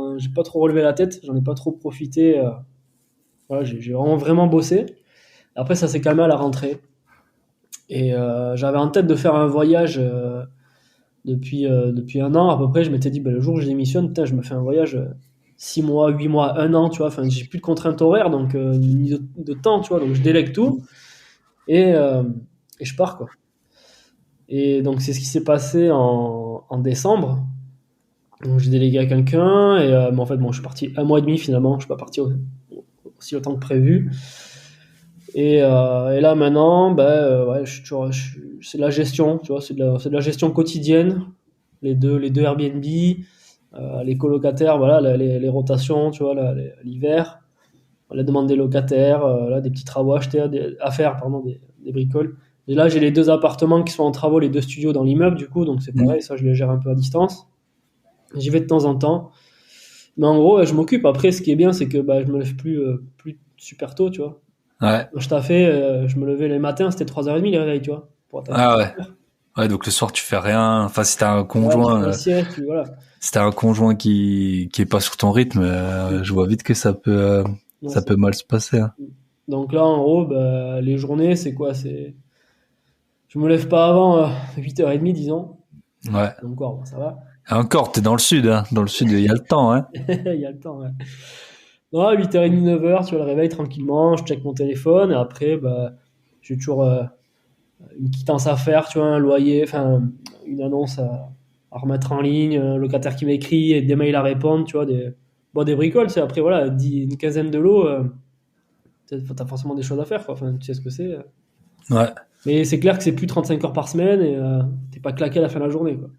trop relevé la tête, j'en ai pas trop profité. Voilà, j'ai vraiment bossé. Après, ça s'est calmé à la rentrée. Et j'avais en tête de faire un voyage depuis 1 an à peu près. Je m'étais dit, ben, le jour où je démissionne, putain, je me fais un voyage 6 mois, 8 mois, 1 an, tu vois. Enfin, j'ai plus de contraintes horaires, donc ni de temps, tu vois. Donc je délègue tout et je pars, quoi. Et donc c'est ce qui s'est passé en décembre. Donc j'ai délégué à quelqu'un et mais en fait, bon, je suis parti 1 mois et demi finalement. Je suis pas parti aussi longtemps que prévu. Et là maintenant, ouais, c'est de la gestion, tu vois, c'est de la gestion quotidienne. Les deux Airbnb, les colocataires, voilà, les rotations, tu vois, l'hiver, la demande des locataires, là, des petits travaux à faire, pardon, des bricoles. Et là, j'ai les 2 appartements qui sont en travaux, les 2 studios dans l'immeuble, du coup, donc c'est pareil, ça, je les gère un peu à distance. J'y vais de temps en temps. Mais en gros, je m'occupe. Après, ce qui est bien, c'est que je me lève plus super tôt, tu vois. Ouais. Quand je taffais, je me levais les matins, c'était 3h30 les réveils, tu vois. Ah ouais. Ouais, donc le soir, tu fais rien. Enfin, si t'as un conjoint, voilà. si t'as un conjoint qui est pas sur ton rythme, je vois vite que ça peut Ouais, Ça peut mal se passer. Hein. donc là, en gros, bah, les journées, c'est quoi? Je me lève pas avant 8h30, disons. Ouais. Donc, encore, bon, ça va. Et encore, t'es dans le sud, hein. Dans le sud, il y a le temps, hein. Il y a le temps, ouais. Non, 8h30, 9h, tu vois, le réveil tranquillement, je check mon téléphone, et après, bah, j'ai toujours une quittance à faire, tu vois, un loyer, enfin, une annonce à remettre en ligne, un locataire qui m'écrit, et des mails à répondre, tu vois, des bricoles, c'est après, voilà, une quinzaine de lots, t'as forcément des choses à faire, quoi. Enfin, tu sais ce que c'est. Ouais. Mais c'est clair que c'est plus 35 heures par semaine, et t'es pas claqué à la fin de la journée, quoi.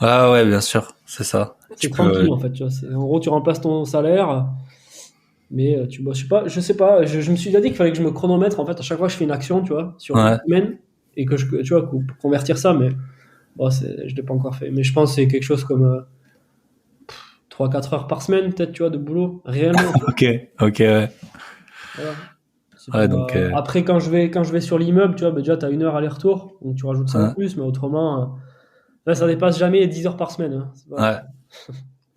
Ah ouais, bien sûr, c'est ça. C'est Tu peux. tranquille, en fait, tu vois. En gros, tu remplaces ton salaire, mais tu bosses, je sais pas, je me suis déjà dit qu'il fallait que je me chronomètre, en fait, à chaque fois que je fais une action, tu vois, sur une Ouais. semaine, et tu vois, pour convertir ça, mais bon, je l'ai pas encore fait. Mais je pense que c'est quelque chose comme 3-4 heures par semaine, peut-être, tu vois, de boulot, réellement, tu vois. Ok, ok, ouais. Voilà. C'est Ouais, donc. Après, quand je vais sur l'immeuble, tu vois, bah, déjà, t'as 1 heure aller-retour, donc tu rajoutes ça en Ouais. plus, mais autrement, là, ça dépasse jamais 10 heures par semaine, hein. Ouais.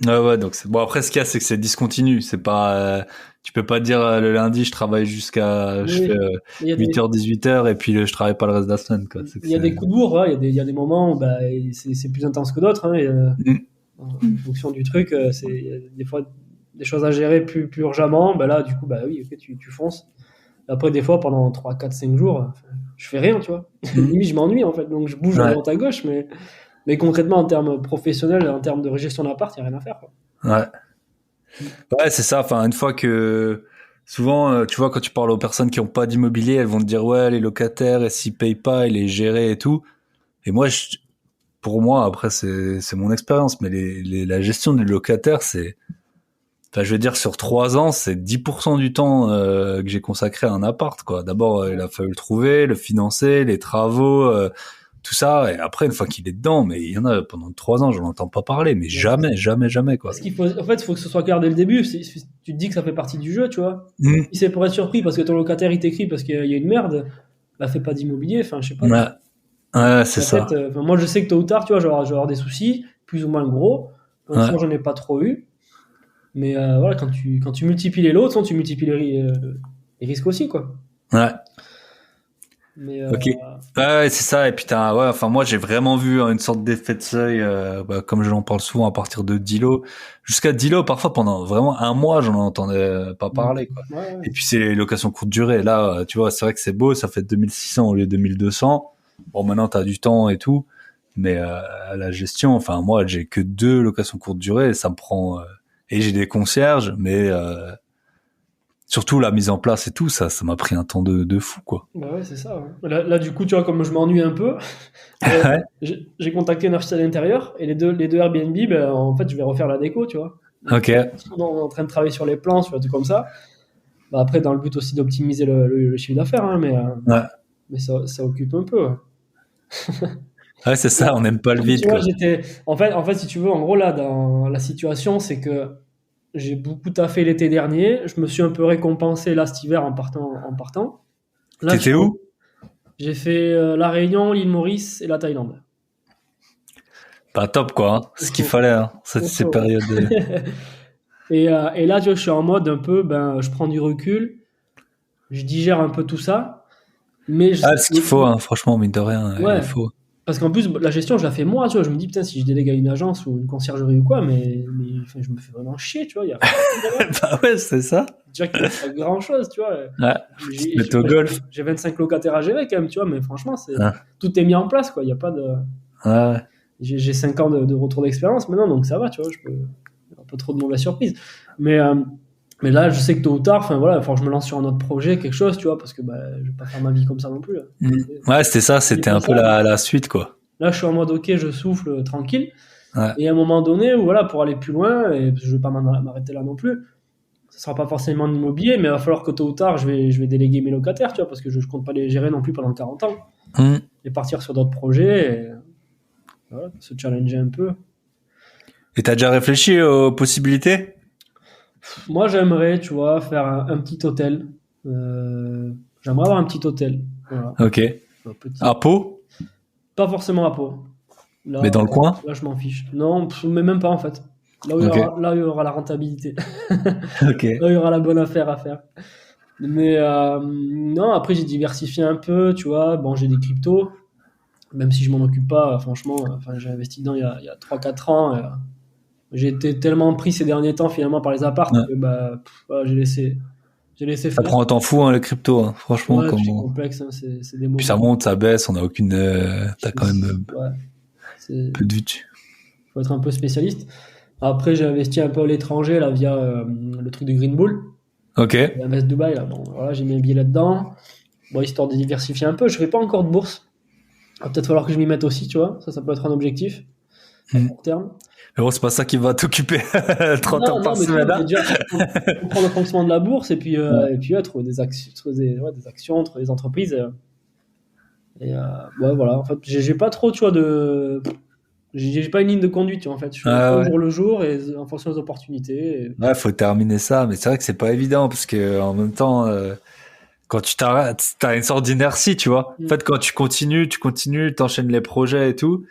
Ouais, ouais, donc c'est bon. Après, ce qu'il y a, c'est que c'est discontinu. C'est pas, tu peux pas dire le lundi, je travaille je Oui, fais mais il y a 8h, 18h, et puis je travaille pas le reste de la semaine, quoi. C'est que il y a c'est. des coups de bourre, ouais, il y a des moments où bah, c'est plus intense que d'autres, hein, et, Mm. en fonction du truc, il y a des fois des choses à gérer plus urgemment, bah là, du coup, bah oui, ok, tu fonces. Après, des fois, pendant 3 4 5 jours, je fais rien, tu vois. Mm. Limite, je m'ennuie, en fait, donc je bouge à Ouais, droite à gauche, mais concrètement, en termes professionnels, en termes de gestion d'appart, il n'y a rien à faire, quoi. ouais, ouais, c'est ça. Enfin, une fois que souvent, tu vois, quand tu parles aux personnes qui ont pas d'immobilier, elles vont te dire ouais, les locataires, et s'ils payent pas, ils les gérer et tout. Et moi, pour moi, après, c'est mon expérience, mais la gestion des locataires, c'est, enfin, je veux dire, sur 3 ans, c'est 10% du temps que j'ai consacré à un appart, quoi. D'abord, il a fallu le trouver, le financer, les travaux, tout ça. Et après, une fois qu'il est dedans, mais il y en a pendant 3 ans, je n'en entends pas parler, mais Ouais. jamais, jamais, jamais, quoi. Parce qu'il faut, en fait, il faut que ce soit clair dès le début. Tu te dis que ça fait partie du jeu, tu vois. Mmh. Si c'est pour être surpris parce que ton locataire il t'écrit parce qu'il y a une merde, bah fais pas d'immobilier. Enfin, je sais pas. Ouais, ouais, c'est La tête, ça. enfin, moi, je sais que tôt ou tard, tu vois, je vais avoir des soucis, plus ou moins gros. Pour Ouais, l'instant, j'en ai pas trop eu. Mais voilà, quand tu multiplies les lots, de toute façon, tu multiplies les risques aussi, quoi. ouais. Mais Ok. Ouais, c'est ça. Et puis ouais, enfin moi j'ai vraiment vu une sorte d'effet de seuil, comme je l'en parle souvent à partir de 10 lots, jusqu'à 10 lots parfois pendant vraiment un mois j'en entendais pas parler, quoi. ouais, ouais. Et puis c'est les locations courte durée. Là, tu vois, c'est vrai que c'est beau, ça fait 2600 au lieu de 1200. Bon, maintenant t'as du temps et tout, mais la gestion, enfin moi j'ai que 2 locations courte durée, et ça me prend et j'ai des concierges, mais surtout la mise en place et tout, ça m'a pris un temps de fou, quoi. Bah ouais, c'est ça. Ouais. Là, du coup, tu vois, comme je m'ennuie un peu, Ouais. j'ai contacté un architecte d'intérieur et les deux Airbnb, ben, en fait, je vais refaire la déco, tu vois. Donc, Ok. on est en train de travailler sur les plans, sur des trucs comme ça. Bah, après, dans le but aussi d'optimiser le chiffre d'affaires, hein, Ouais. mais ça occupe un peu. Ouais. Ouais, c'est ça, on n'aime pas le Tu vide, vois, quoi. en fait, si tu veux, en gros, là, dans la situation, c'est que j'ai beaucoup taffé l'été dernier. Je me suis un peu récompensé là cet hiver en partant. Là, T'étais où? j'ai fait La Réunion, l'île Maurice et la Thaïlande. Pas top, quoi, hein. Au Ce qu'il chaud. fallait, hein. Au Ces chaud. périodes. Et là, tu vois, je suis en mode un peu, ben, je prends du recul, je digère un peu tout ça, mais Ah, ce qu'il faut, hein. Franchement, mine de rien, il ouais, faut. parce qu'en plus, la gestion, je la fais moi, tu vois, je me dis, putain, si je délègue à une agence ou une conciergerie ou quoi, mais enfin, je me fais vraiment chier, tu vois, il y a rien. Bah ouais, c'est ça. Déjà qu'il n'y a pas grand chose, tu vois. Ouais. J'ai Mettre au golf. j'ai 25 locataires à gérer quand même, tu vois, mais franchement, Hein. tout est mis en place, quoi, il y a pas de. Ouais. J'ai 5 ans de retour d'expérience maintenant, donc ça va, tu vois, il n'y a pas trop de mauvaises surprises. Mais, euh, mais là, je sais que tôt ou tard, enfin voilà, il faut que je me lance sur un autre projet, quelque chose, tu vois, parce que bah, je vais pas faire ma vie comme ça non plus. Mm. Ouais, c'était ça, C'est c'était pas un peu ça. la suite, quoi. Là, je suis en mode, ok, je souffle tranquille. Ouais. Et à un moment donné, où, voilà, pour aller plus loin, et parce que je vais pas m'arrêter là non plus, ce sera pas forcément de l'immobilier, mais il va falloir que tôt ou tard, je vais déléguer mes locataires, tu vois, parce que je compte pas les gérer non plus pendant 40 ans. Mm. Et partir sur d'autres projets, et voilà, se challenger un peu. Et t'as déjà réfléchi aux possibilités? Moi, j'aimerais, tu vois, faire un petit hôtel. J'aimerais avoir un petit hôtel. Voilà. Ok. Un petit. À Pau? Pas forcément à Pau. Là, Mais dans le coin? là, je m'en fiche. Non, mais même pas en fait. Ok. Là où il y aura la rentabilité. Ok. Là où il y aura la bonne affaire à faire. Mais non, après j'ai diversifié un peu, tu vois. Bon, j'ai des cryptos, même si je m'en occupe pas, franchement, enfin, j'ai investi dedans il y a 3-4 ans. J'ai été tellement pris ces derniers temps finalement par les apparts Ouais. que bah, voilà, j'ai laissé faire. Après, on t'en fout, hein, les cryptos, hein. Franchement, Ouais, puis c'est quand complexe, hein, c'est des puis ça mots. monte, ça baisse, on a aucune, t'as quand même Ouais, c'est peu de vue dessus. faut être un peu spécialiste. Après, j'ai investi un peu à l'étranger là via le truc de Green Bull, Ok. Invest Dubaï là. Bon, voilà, j'ai mis un billet là-dedans. Bon, histoire de diversifier un peu. Je fais pas encore de bourse. Va peut-être falloir que je m'y mette aussi, tu vois. Ça peut être un objectif à Hmm. court terme. Mais bon, c'est pas ça qui va t'occuper 30 heures Non, par non, mais tu vois, semaine, faut hein. déjà comprendre le fonctionnement de la bourse Ouais. et puis ouais, trouver des actions, des actions, trouver des entreprises. Et ouais, voilà. En fait, j'ai pas trop, tu vois, j'ai pas une ligne de conduite, tu vois, en fait. Je fais un peu Ah au ouais. jour le jour et en fonction des opportunités. Ouais, faut terminer ça, mais c'est vrai que c'est pas évident parce que en même temps, quand tu t'arrêtes, t'as une sorte d'inertie, tu vois. En Mm. fait, quand tu continues, t'enchaînes les projets et tout,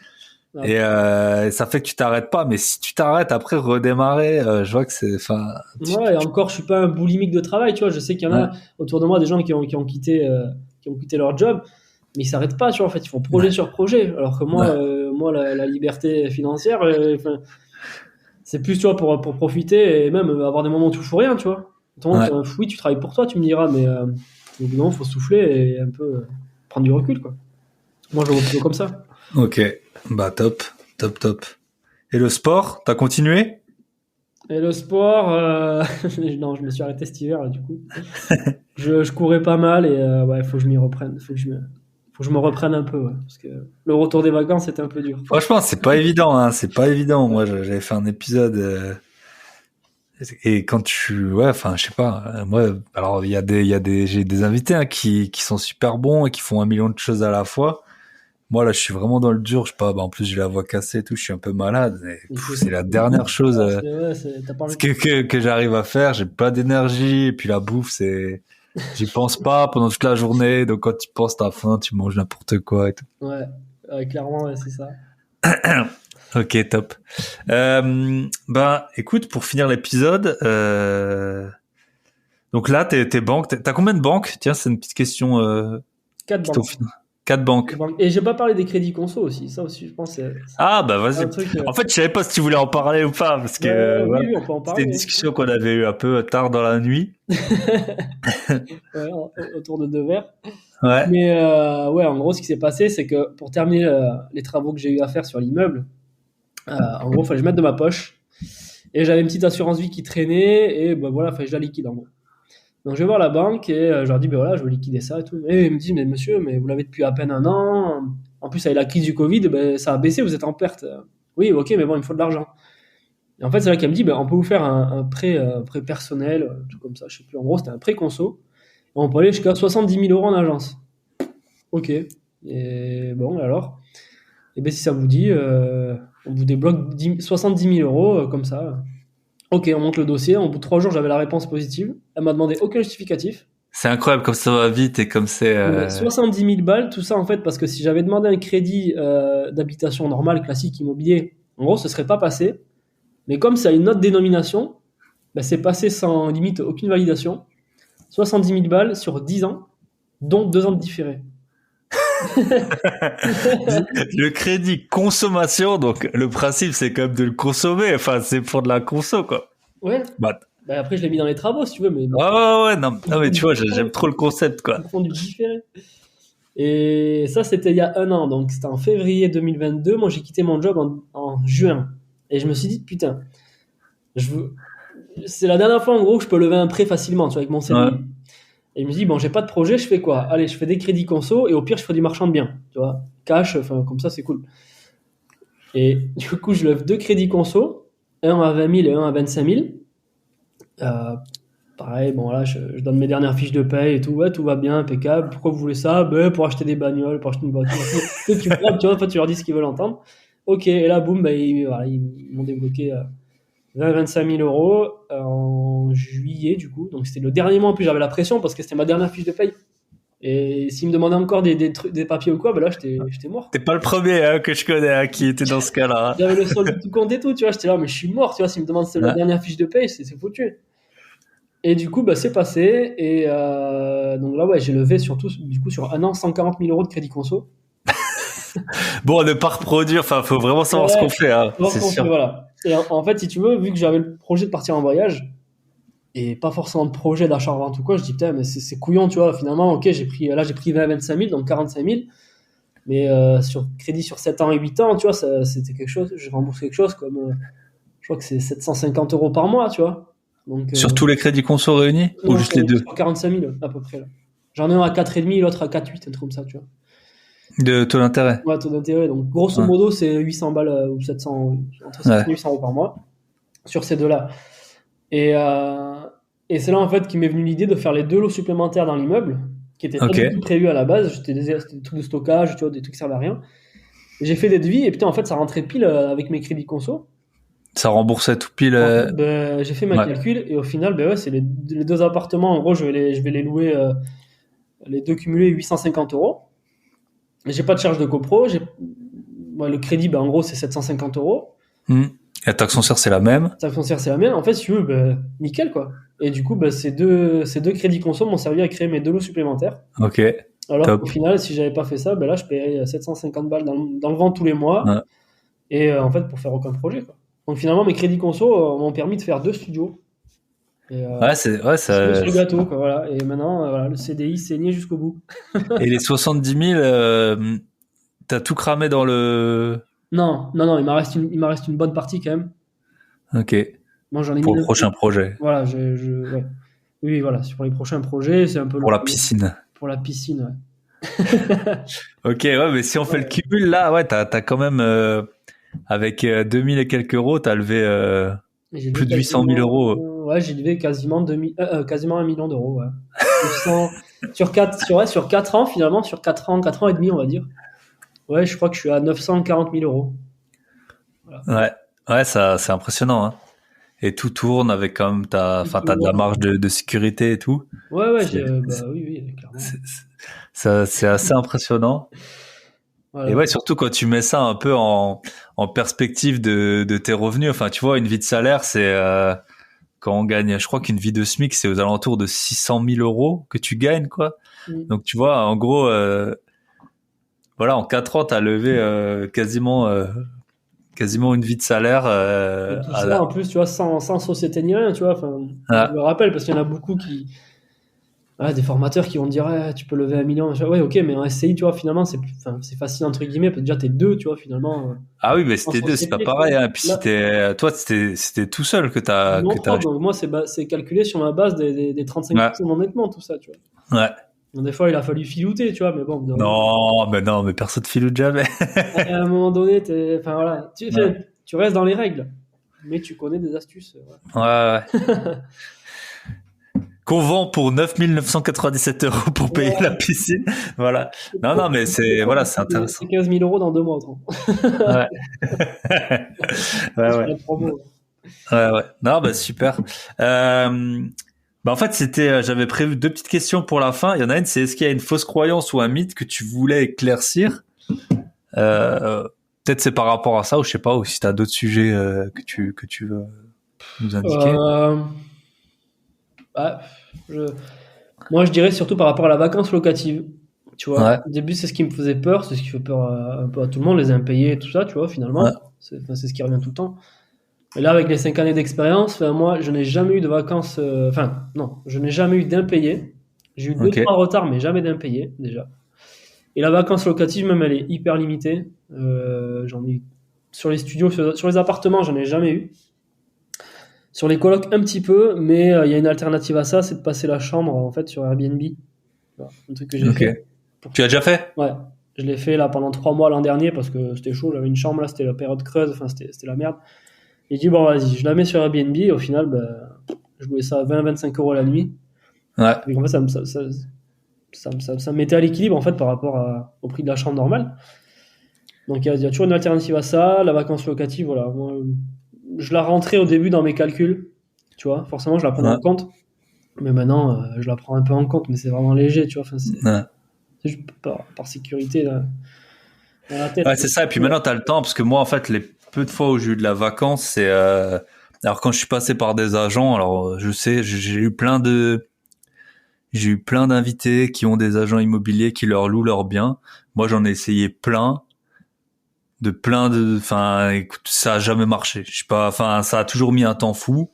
et Après, ça fait que tu t'arrêtes pas. Mais si tu t'arrêtes après redémarrer, je vois que c'est, enfin, ouais, et encore, je suis pas un boulimique de travail, tu vois. Je sais qu'il y en ouais, a autour de moi des gens qui ont quitté leur job, mais ils s'arrêtent pas, tu vois. En fait, ils font projet ouais, sur projet. Alors que ouais, moi la liberté financière, enfin, c'est plus, tu vois, pour profiter et même avoir des moments où tu fous rien, tu vois. Donc, ouais. oui, tu travailles pour toi, tu me diras, mais donc, non, faut souffler et un peu prendre du recul, quoi. Moi, je le vois plutôt comme ça. Ok, bah top, top, top. Et le sport, t'as continué? Et le sport, non, je me suis arrêté cet hiver, là, du coup. Je courais pas mal et ouais, faut que je m'y reprenne. Faut que je me reprenne un peu, ouais, parce que le retour des vacances c'était un peu dur. Franchement, c'est pas évident, hein, c'est pas évident. Moi, j'avais fait un épisode. Et quand ouais, enfin, je sais pas, moi, alors j'ai des invités hein, qui sont super bons et qui font un million de choses à la fois. Moi, là, je suis vraiment dans le dur. Je sais pas, bah, en plus, j'ai la voix cassée et tout, je suis un peu malade. Et, Il fait c'est la dernière chose froid, ouais, t'as pas envie de... que j'arrive à faire. J'ai pas d'énergie. Et puis la bouffe, j'y pense pas pendant toute la journée. Donc quand tu penses, t'as faim, tu manges n'importe quoi et tout. Ouais, clairement, ouais, c'est ça. Ok, top. Bah, écoute, pour finir l'épisode, donc là, t'es banque. T'as combien de banques? Tiens, c'est une petite question. 4 Qui t'ont banques. fin- Quatre banques. Et j'ai pas parlé des crédits conso aussi. Ça aussi, je pense, c'est Ah bah un vas-y. truc. En fait, je savais pas si tu voulais en parler ou pas parce que Oui, voilà, oui, on peut en c'était une parler, discussion qu'on avait eue un peu tard dans la nuit. ouais, autour de 2 verres. Ouais. Mais ouais, en gros, ce qui s'est passé, c'est que pour terminer les travaux que j'ai eu à faire sur l'immeuble, en gros, il fallait que je mette de ma poche. Et j'avais une petite assurance vie qui traînait, et bah, voilà, il fallait que je la liquide en gros. Donc je vais voir la banque et je leur dis, ben voilà, je veux liquider ça et tout. Et ils me disent, mais monsieur, mais vous l'avez depuis à peine un an. En plus, avec la crise du Covid, ben, ça a baissé, vous êtes en perte. Oui, ok, mais bon, il me faut de l'argent. Et en fait, c'est là qu'elle me dit, ben, on peut vous faire un prêt personnel, un truc comme ça, je sais plus. En gros, c'était un prêt conso. Et on peut aller jusqu'à 70 000 euros en agence. Ok. Et bon, alors, et ben, si ça vous dit, on vous débloque 70 000 euros comme ça. Ok, on monte le dossier. Au bout de 3 jours, j'avais la réponse positive. Elle m'a demandé aucun justificatif. C'est incroyable comme ça va vite et comme c'est. Mais 70 000 balles, tout ça en fait, parce que si j'avais demandé un crédit d'habitation normal, classique, immobilier, en gros, ce serait pas passé. Mais comme c'est à une autre dénomination, ben, c'est passé sans limite aucune validation. 70 000 balles sur 10 ans, dont 2 ans de différé. Le crédit consommation, donc le principe c'est quand même de le consommer. Enfin, c'est pour de la conso quoi. Ouais. Bah, Ben, après, je l'ai mis dans les travaux, si tu veux, mais ouais, non, non mais tu vois, j'aime trop le concept quoi. ils font du différé. Et ça, c'était il y a un an, donc c'était en février 2022. Moi, j'ai quitté mon job en juin. Et je me suis dit, putain, je veux... c'est la dernière fois en gros que je peux lever un prêt facilement, tu vois, avec mon Ouais. CDI. Et il me dit, bon, j'ai pas de projet, je fais quoi? Allez, je fais des crédits conso et au pire, je fais du marchand de biens, tu vois, cash, enfin, comme ça, c'est cool. Et du coup, je lève 2 crédits conso, un à 20 000 et un à 25 000. Euh, Pareil, bon, là, je donne mes dernières fiches de paye et tout, ouais, tout va bien, impeccable. Pourquoi vous voulez ça? Ben, pour acheter des bagnoles, pour acheter une voiture. Tu vois, tu vois, en fait, tu leur dis ce qu'ils veulent entendre. Ok, et là, boum, ben, voilà, ils m'ont débloqué 20-25 000 euros en juillet, du coup. Donc, c'était le dernier mois. En plus, j'avais la pression parce que c'était ma dernière fiche de paye. Et s'il me demandait encore des papiers ou quoi, ben là, j'étais mort. T'es pas le premier hein, que je connais hein, qui était dans ce cas-là. Hein. J'avais le solde tout compte et tout, tu vois. J'étais là, mais je suis mort, tu vois. S'il me demande la dernière fiche de paye, c'est foutu. Et du coup, bah, c'est passé. Et donc là, ouais, j'ai levé surtout, du coup, sur un an, 140 000 euros de crédit conso. Bon, ne pas reproduire, enfin, faut vraiment savoir ce qu'on fait, hein, c'est sûr. Voilà. Et en fait, si tu veux, vu que j'avais le projet de partir en voyage, et pas forcément de projet d'achat-revente ou quoi, je dis, putain, mais c'est couillon, tu vois. Finalement, ok, j'ai pris 20-25 000, donc 45 000. Mais sur crédit sur 7 ans et 8 ans, tu vois, c'était quelque chose, j'ai remboursé quelque chose comme, je crois que c'est 750 euros par mois, tu vois. Donc, sur tous les crédits conso réunis ou juste les deux? Sur 45 000 à peu près. Là. J'en ai un à 4,5, l'autre à 4,8, un truc comme ça, tu vois. De taux d'intérêt? Ouais, taux d'intérêt. Donc, grosso modo, c'est 800 balles ou 700, entre 700 et 800 euros par mois sur ces deux-là. Et c'est là, en fait, qu'il m'est venu l'idée de faire les 2 lots supplémentaires dans l'immeuble, qui étaient pas du tout prévus à la base. C'était des trucs de stockage, tu vois, des trucs qui servaient à rien. Et j'ai fait des devis, et putain, en fait, ça rentrait pile avec mes crédits conso. Ça remboursait tout pile. En fait, j'ai fait ma calcul, et au final, ouais, c'est les 2 appartements. En gros, je vais les louer, les 2 cumulés 850 euros. Et j'ai pas de charge de copro. Le crédit, en gros, c'est 750 euros. Et la taxe foncière, c'est la même. La taxe foncière, c'est la même. En fait, si tu veux, nickel, quoi. Et du coup, ces deux crédits conso m'ont servi à créer mes 2 lots supplémentaires. Ok. Alors qu'au final, si j'avais pas fait ça, là, je paierais 750 balles dans le vent tous les mois. Ouais. Et en fait, pour faire aucun projet, quoi. Donc finalement, mes crédits conso m'ont permis de faire 2 studios. Et, c'est sur le gâteau, quoi, voilà. Et maintenant, voilà, le CDI saignait jusqu'au bout. Et les 70 000, t'as tout cramé dans le... Non, il m'en reste une bonne partie quand même. Ok. Moi, j'en ai pour le prochain projet. Voilà, ouais. Oui, voilà, pour les prochains projets, c'est un peu... Pour la piscine. Pour la piscine, ouais. Ok, ouais, mais si on fait le cumul, là, ouais, t'as quand même... avec 2000 et quelques euros, t'as levé plus de 800 000 euros. Ouais, j'ai levé quasiment 1 million d'euros. Ouais. sur 4 ans, finalement, sur 4 ans et demi, on va dire. Ouais, je crois que je suis à 940 000 euros. Voilà. Ouais, ça, c'est impressionnant. Hein. Et tout tourne avec quand même t'as de la marge de sécurité et tout. Ouais, oui, clairement. C'est assez impressionnant. Voilà. Et ouais, surtout quand tu mets ça un peu en perspective de tes revenus. Enfin, tu vois, une vie de salaire, c'est quand on gagne, je crois qu'une vie de SMIC, c'est aux alentours de 600 000 euros que tu gagnes, quoi. Donc, tu vois, en gros, voilà, en 4 ans, t'as levé quasiment une vie de salaire. Et tout ça, en plus, tu vois, sans société ni rien, tu vois. Enfin, je me rappelle, parce qu'il y en a beaucoup qui... des formateurs qui vont te dire tu peux lever 1 million. Ouais, ok, mais en SCI, tu vois, finalement, c'est facile, entre guillemets, parce que déjà, t'es 2, tu vois, finalement. Ah oui, mais c'était 2, c'est pas pareil. Hein. Puis toi, c'était tout seul que t'as... Donc moi, c'est calculé sur ma base des 35% d'endettement, tout ça, tu vois. Ouais. Donc, des fois, il a fallu filouter, tu vois, mais bon. Non, mais personne filoute jamais. À un moment donné, tu restes dans les règles, mais tu connais des astuces. Ouais. Qu'on vend pour 9 997 euros pour payer la piscine. Voilà. Non, mais c'est intéressant. C'est 15 000 euros dans 2 mois. Ouais. Ouais. Non, super. En fait, j'avais prévu 2 petites questions pour la fin. Il y en a une, c'est est-ce qu'il y a une fausse croyance ou un mythe que tu voulais éclaircir? Peut-être c'est par rapport à ça, ou je sais pas, ou si t'as d'autres sujets que tu veux nous indiquer. Moi, je dirais surtout par rapport à la vacance locative. Tu vois, au début, c'est ce qui me faisait peur, c'est ce qui fait peur un peu à tout le monde, les impayés et tout ça, tu vois, finalement. C'est ce qui revient tout le temps. Et là, avec les 5 années d'expérience, moi, je n'ai jamais eu de vacances... je n'ai jamais eu d'impayés. J'ai eu 2-3 retards, mais jamais d'impayés, déjà. Et la vacance locative, même, elle est hyper limitée. J'en ai eu sur les studios, sur les appartements, j'en ai jamais eu. Sur les colocs, un petit peu, mais il y a une alternative à ça, c'est de passer la chambre, en fait, sur Airbnb. Voilà, un truc que j'ai fait. Tu l'as déjà fait? Ouais. Je l'ai fait, là, pendant 3 mois l'an dernier, parce que c'était chaud. J'avais une chambre, là, c'était la période creuse, enfin, c'était la merde. J'ai dit, bon, vas-y, je la mets sur Airbnb, et au final, je louais ça à 20-25 euros la nuit. Ouais. Et en fait, ça me mettait à l'équilibre, en fait, par rapport au prix de la chambre normale. Donc, il y a toujours une alternative à ça. La vacance locative, voilà. Moi, je la rentrais au début dans mes calculs, tu vois. Forcément, je la prenais en compte. Mais maintenant, je la prends un peu en compte, mais c'est vraiment léger, tu vois. Enfin, Ouais. c'est juste par sécurité là, dans la tête. Ouais, c'est ça. Et puis maintenant, t'as le temps parce que moi, en fait, les peu de fois où j'ai eu de la vacance, c'est alors quand je suis passé par des agents, alors je sais, j'ai eu plein d'invités qui ont des agents immobiliers qui leur louent leurs biens. Moi, j'en ai essayé enfin, écoute, ça a jamais marché. Je sais pas, enfin, ça a toujours mis un temps fou,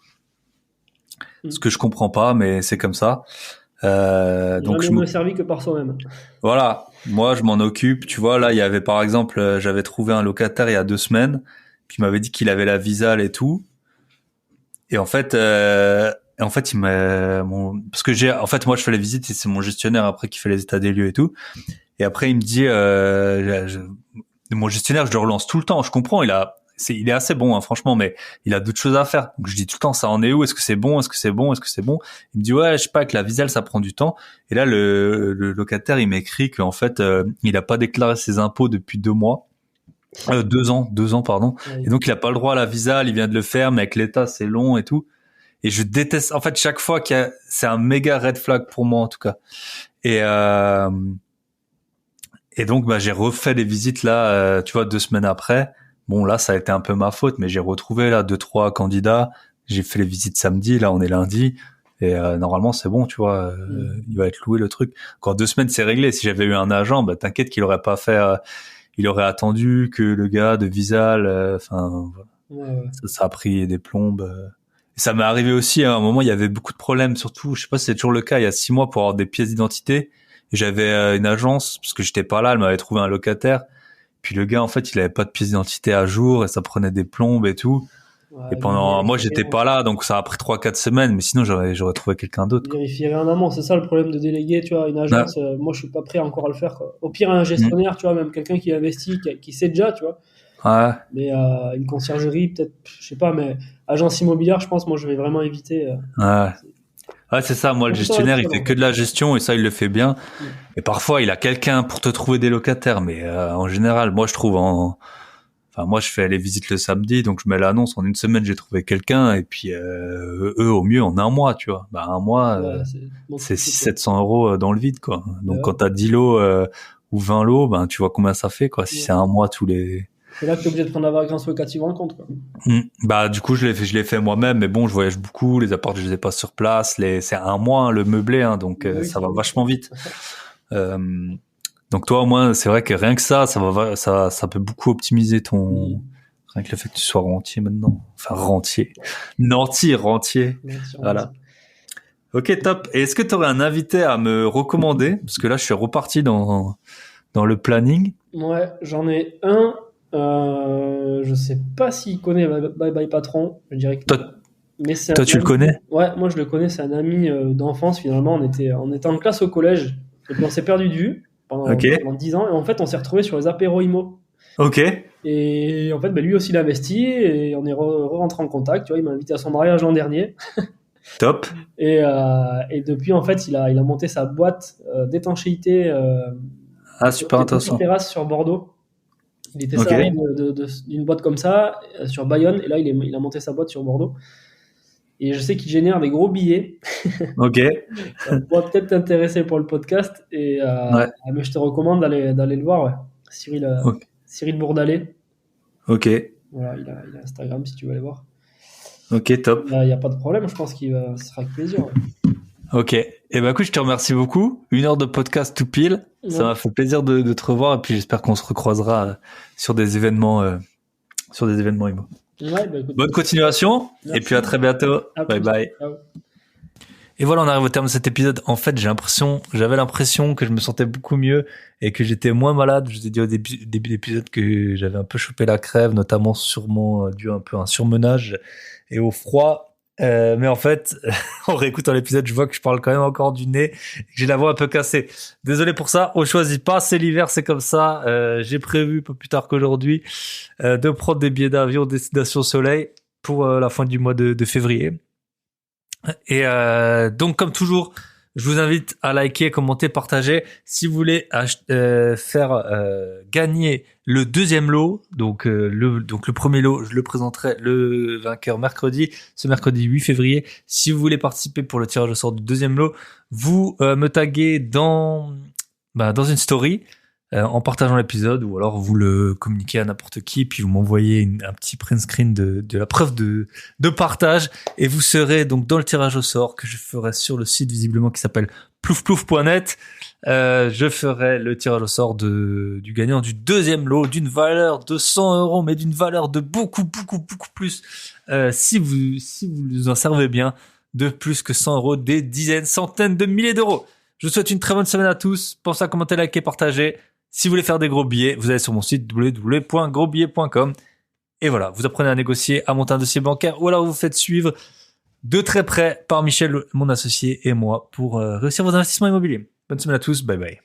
ce que je comprends pas, mais c'est comme ça. Donc Jamais mieux servi que par soi-même. voilà, moi je m'en occupe. Tu vois, là, il y avait par exemple, j'avais trouvé un locataire il y a 2 semaines, puis il m'avait dit qu'il avait la Visale et tout. Et en fait, parce que en fait, moi je fais les visites et c'est mon gestionnaire après qui fait les états des lieux et tout. Et après, il me dit, mon gestionnaire, je le relance tout le temps. Je comprends, il est assez bon, hein, franchement, mais il a d'autres choses à faire. Donc je dis tout le temps, ça en est où? Est-ce que c'est bon? Est-ce que c'est bon? Est-ce que c'est bon? Il me dit, ouais, je sais pas, avec la Visale, ça prend du temps. Et là, le locataire, il m'écrit qu'en fait, il a pas déclaré ses impôts depuis 2 mois. 2 ans, pardon. Ouais. Et donc, il a pas le droit à la Visale, il vient de le faire, mais avec l'État, c'est long et tout. Et je déteste, en fait, chaque fois c'est un méga red flag pour moi, en tout cas. Et, euh, et donc, bah, j'ai refait les visites là, tu vois, 2 semaines après. Bon, là, ça a été un peu ma faute, mais j'ai retrouvé là 2, 3 candidats. J'ai fait les visites samedi, là, on est lundi. Et normalement, c'est bon, tu vois, il va être loué le truc. Encore 2 semaines, c'est réglé. Si j'avais eu un agent, bah, t'inquiète qu'il aurait pas fait, il aurait attendu que le gars de Visal, enfin, voilà. Ouais. Ça a pris des plombes. Et ça m'est arrivé aussi, à un moment, il y avait beaucoup de problèmes, surtout, je sais pas si c'est toujours le cas, il y a 6 mois pour avoir des pièces d'identité. Et j'avais une agence, parce que j'étais pas là, elle m'avait trouvé un locataire. Puis le gars, en fait, il avait pas de pièce d'identité à jour et ça prenait des plombes et tout. Et Ouais, pendant, moi, j'étais pas là, donc ça a pris 3, 4 semaines, mais sinon, j'aurais trouvé quelqu'un d'autre, quoi. vérifierai en amont, c'est ça le problème de déléguer, tu vois, une Ouais. agence. Moi, je suis pas prêt encore à le faire, quoi. Au pire, un Mm. gestionnaire, tu vois, même quelqu'un qui investit, qui sait déjà, tu vois. Ouais. Mais une conciergerie, peut-être, je sais pas, mais agence immobilière, je pense, moi, je vais vraiment éviter. Ouais. Ouais, c'est ça. Moi, le Beaucoup de temps à le gestionnaire, il faire, fait en que fait. de la gestion et ça, il le fait bien. Mm. Et parfois, il a quelqu'un pour te trouver des locataires. Mais en général, moi, je trouve enfin, moi, je fais les visites le samedi, donc je mets l'annonce. En une semaine, j'ai trouvé quelqu'un. Et puis, eux, au mieux, en un mois, tu vois. Bah, un mois, Ouais, bon, c'est c'est quoi. 600-700 € dans le vide, quoi. Donc, Ouais, quand t'as 10 lots ou 20 lots, ben, tu vois combien ça fait, quoi. Si ouais. c'est un mois tous les... C'est là que tu es obligé de prendre la vacances locative en compte, quoi. Bah, du coup, je l'ai fait moi-même. Mais bon, je voyage beaucoup. Les apparts, je les ai pas sur place. C'est un mois, hein, le meublé, hein, donc Oui, ça c'est va vrai. vachement vite. Euh, donc toi, au moins, c'est vrai que rien que ça peut beaucoup optimiser ton, Mm. rien que le fait que tu sois rentier maintenant. Enfin, rentier. Rentier. Menti. Voilà. Ok, top. Et est-ce que tu aurais un invité à me recommander? Parce que là, je suis reparti dans le planning. Ouais, j'en ai un. Je sais pas s'il connaît Bye Bye Patron. Je dirais que Toi, non. Mais c'est toi, un tu le ami. connais? Ouais, moi je le connais, c'est un ami d'enfance finalement. On était en classe au collège et puis on s'est perdu de vue Ok. pendant 10 ans et en fait on s'est retrouvés sur les apéros IMO. Ok. Et en fait, lui aussi il a investi et on est rentré en contact. Tu vois, il m'a invité à son mariage l'an dernier Top. et depuis en fait il a monté sa boîte d'étanchéité Ah, super des petites intéressant. terrasses sur Bordeaux. Il était Ok. salarié d'une boîte comme ça sur Bayonne et là il a monté sa boîte sur Bordeaux. Et je sais qu'il génère des gros billets. Ok. Ça pourrait peut-être t'intéresser pour le podcast. Ouais. Mais je te recommande d'aller le voir. Ouais. Ok. Cyril Bourdalet. Ok. Voilà, il a Instagram si tu veux aller voir. Ok, top. Il y a pas de problème, je pense ce sera avec plaisir. Ouais. Ok. Eh ben, écoute, je te remercie beaucoup. 1 heure de podcast tout pile. Ça Ouais. m'a fait plaisir de te revoir et puis j'espère qu'on se recroisera sur des événements, IMO. Ouais, bah écoute, Bonne continuation et puis merci. à très bientôt. À Bye plus. bye. Ciao. Et voilà, on arrive au terme de cet épisode. En fait, j'avais l'impression que je me sentais beaucoup mieux et que j'étais moins malade. Je vous ai dit au début de l'épisode que j'avais un peu chopé la crève, notamment sûrement dû un peu à un surmenage et au froid. Mais en fait, en réécoutant l'épisode, je vois que je parle quand même encore du nez et que j'ai la voix un peu cassée. Désolé pour ça. On choisit pas. C'est l'hiver, c'est comme ça. J'ai prévu pas plus tard qu'aujourd'hui de prendre des billets d'avion destination soleil pour la fin du mois de février. Et donc, comme toujours, Je vous invite à liker, commenter, partager. Si vous voulez faire gagner le deuxième lot, donc le premier lot, je le présenterai le vainqueur mercredi, ce mercredi 8 février. Si vous voulez participer pour le tirage au sort du deuxième lot, vous me taguez dans une story en partageant l'épisode, ou alors vous le communiquez à n'importe qui, puis vous m'envoyez un petit print screen de la preuve de partage, et vous serez donc dans le tirage au sort que je ferai sur le site visiblement qui s'appelle ploufplouf.net. Je ferai le tirage au sort du gagnant du deuxième lot d'une valeur de 100 €, mais d'une valeur de beaucoup plus, si vous en servez bien, de plus que 100 €, des dizaines, centaines de milliers d'euros. Je vous souhaite une très bonne semaine à tous. Pensez à commenter, liker, partager. Si vous voulez faire des gros billets, vous allez sur mon site www.grosbillets.com. Et voilà, vous apprenez à négocier, à monter un dossier bancaire, ou alors vous faites suivre de très près par Michel, mon associé, et moi, pour réussir vos investissements immobiliers. Bonne semaine à tous, bye bye.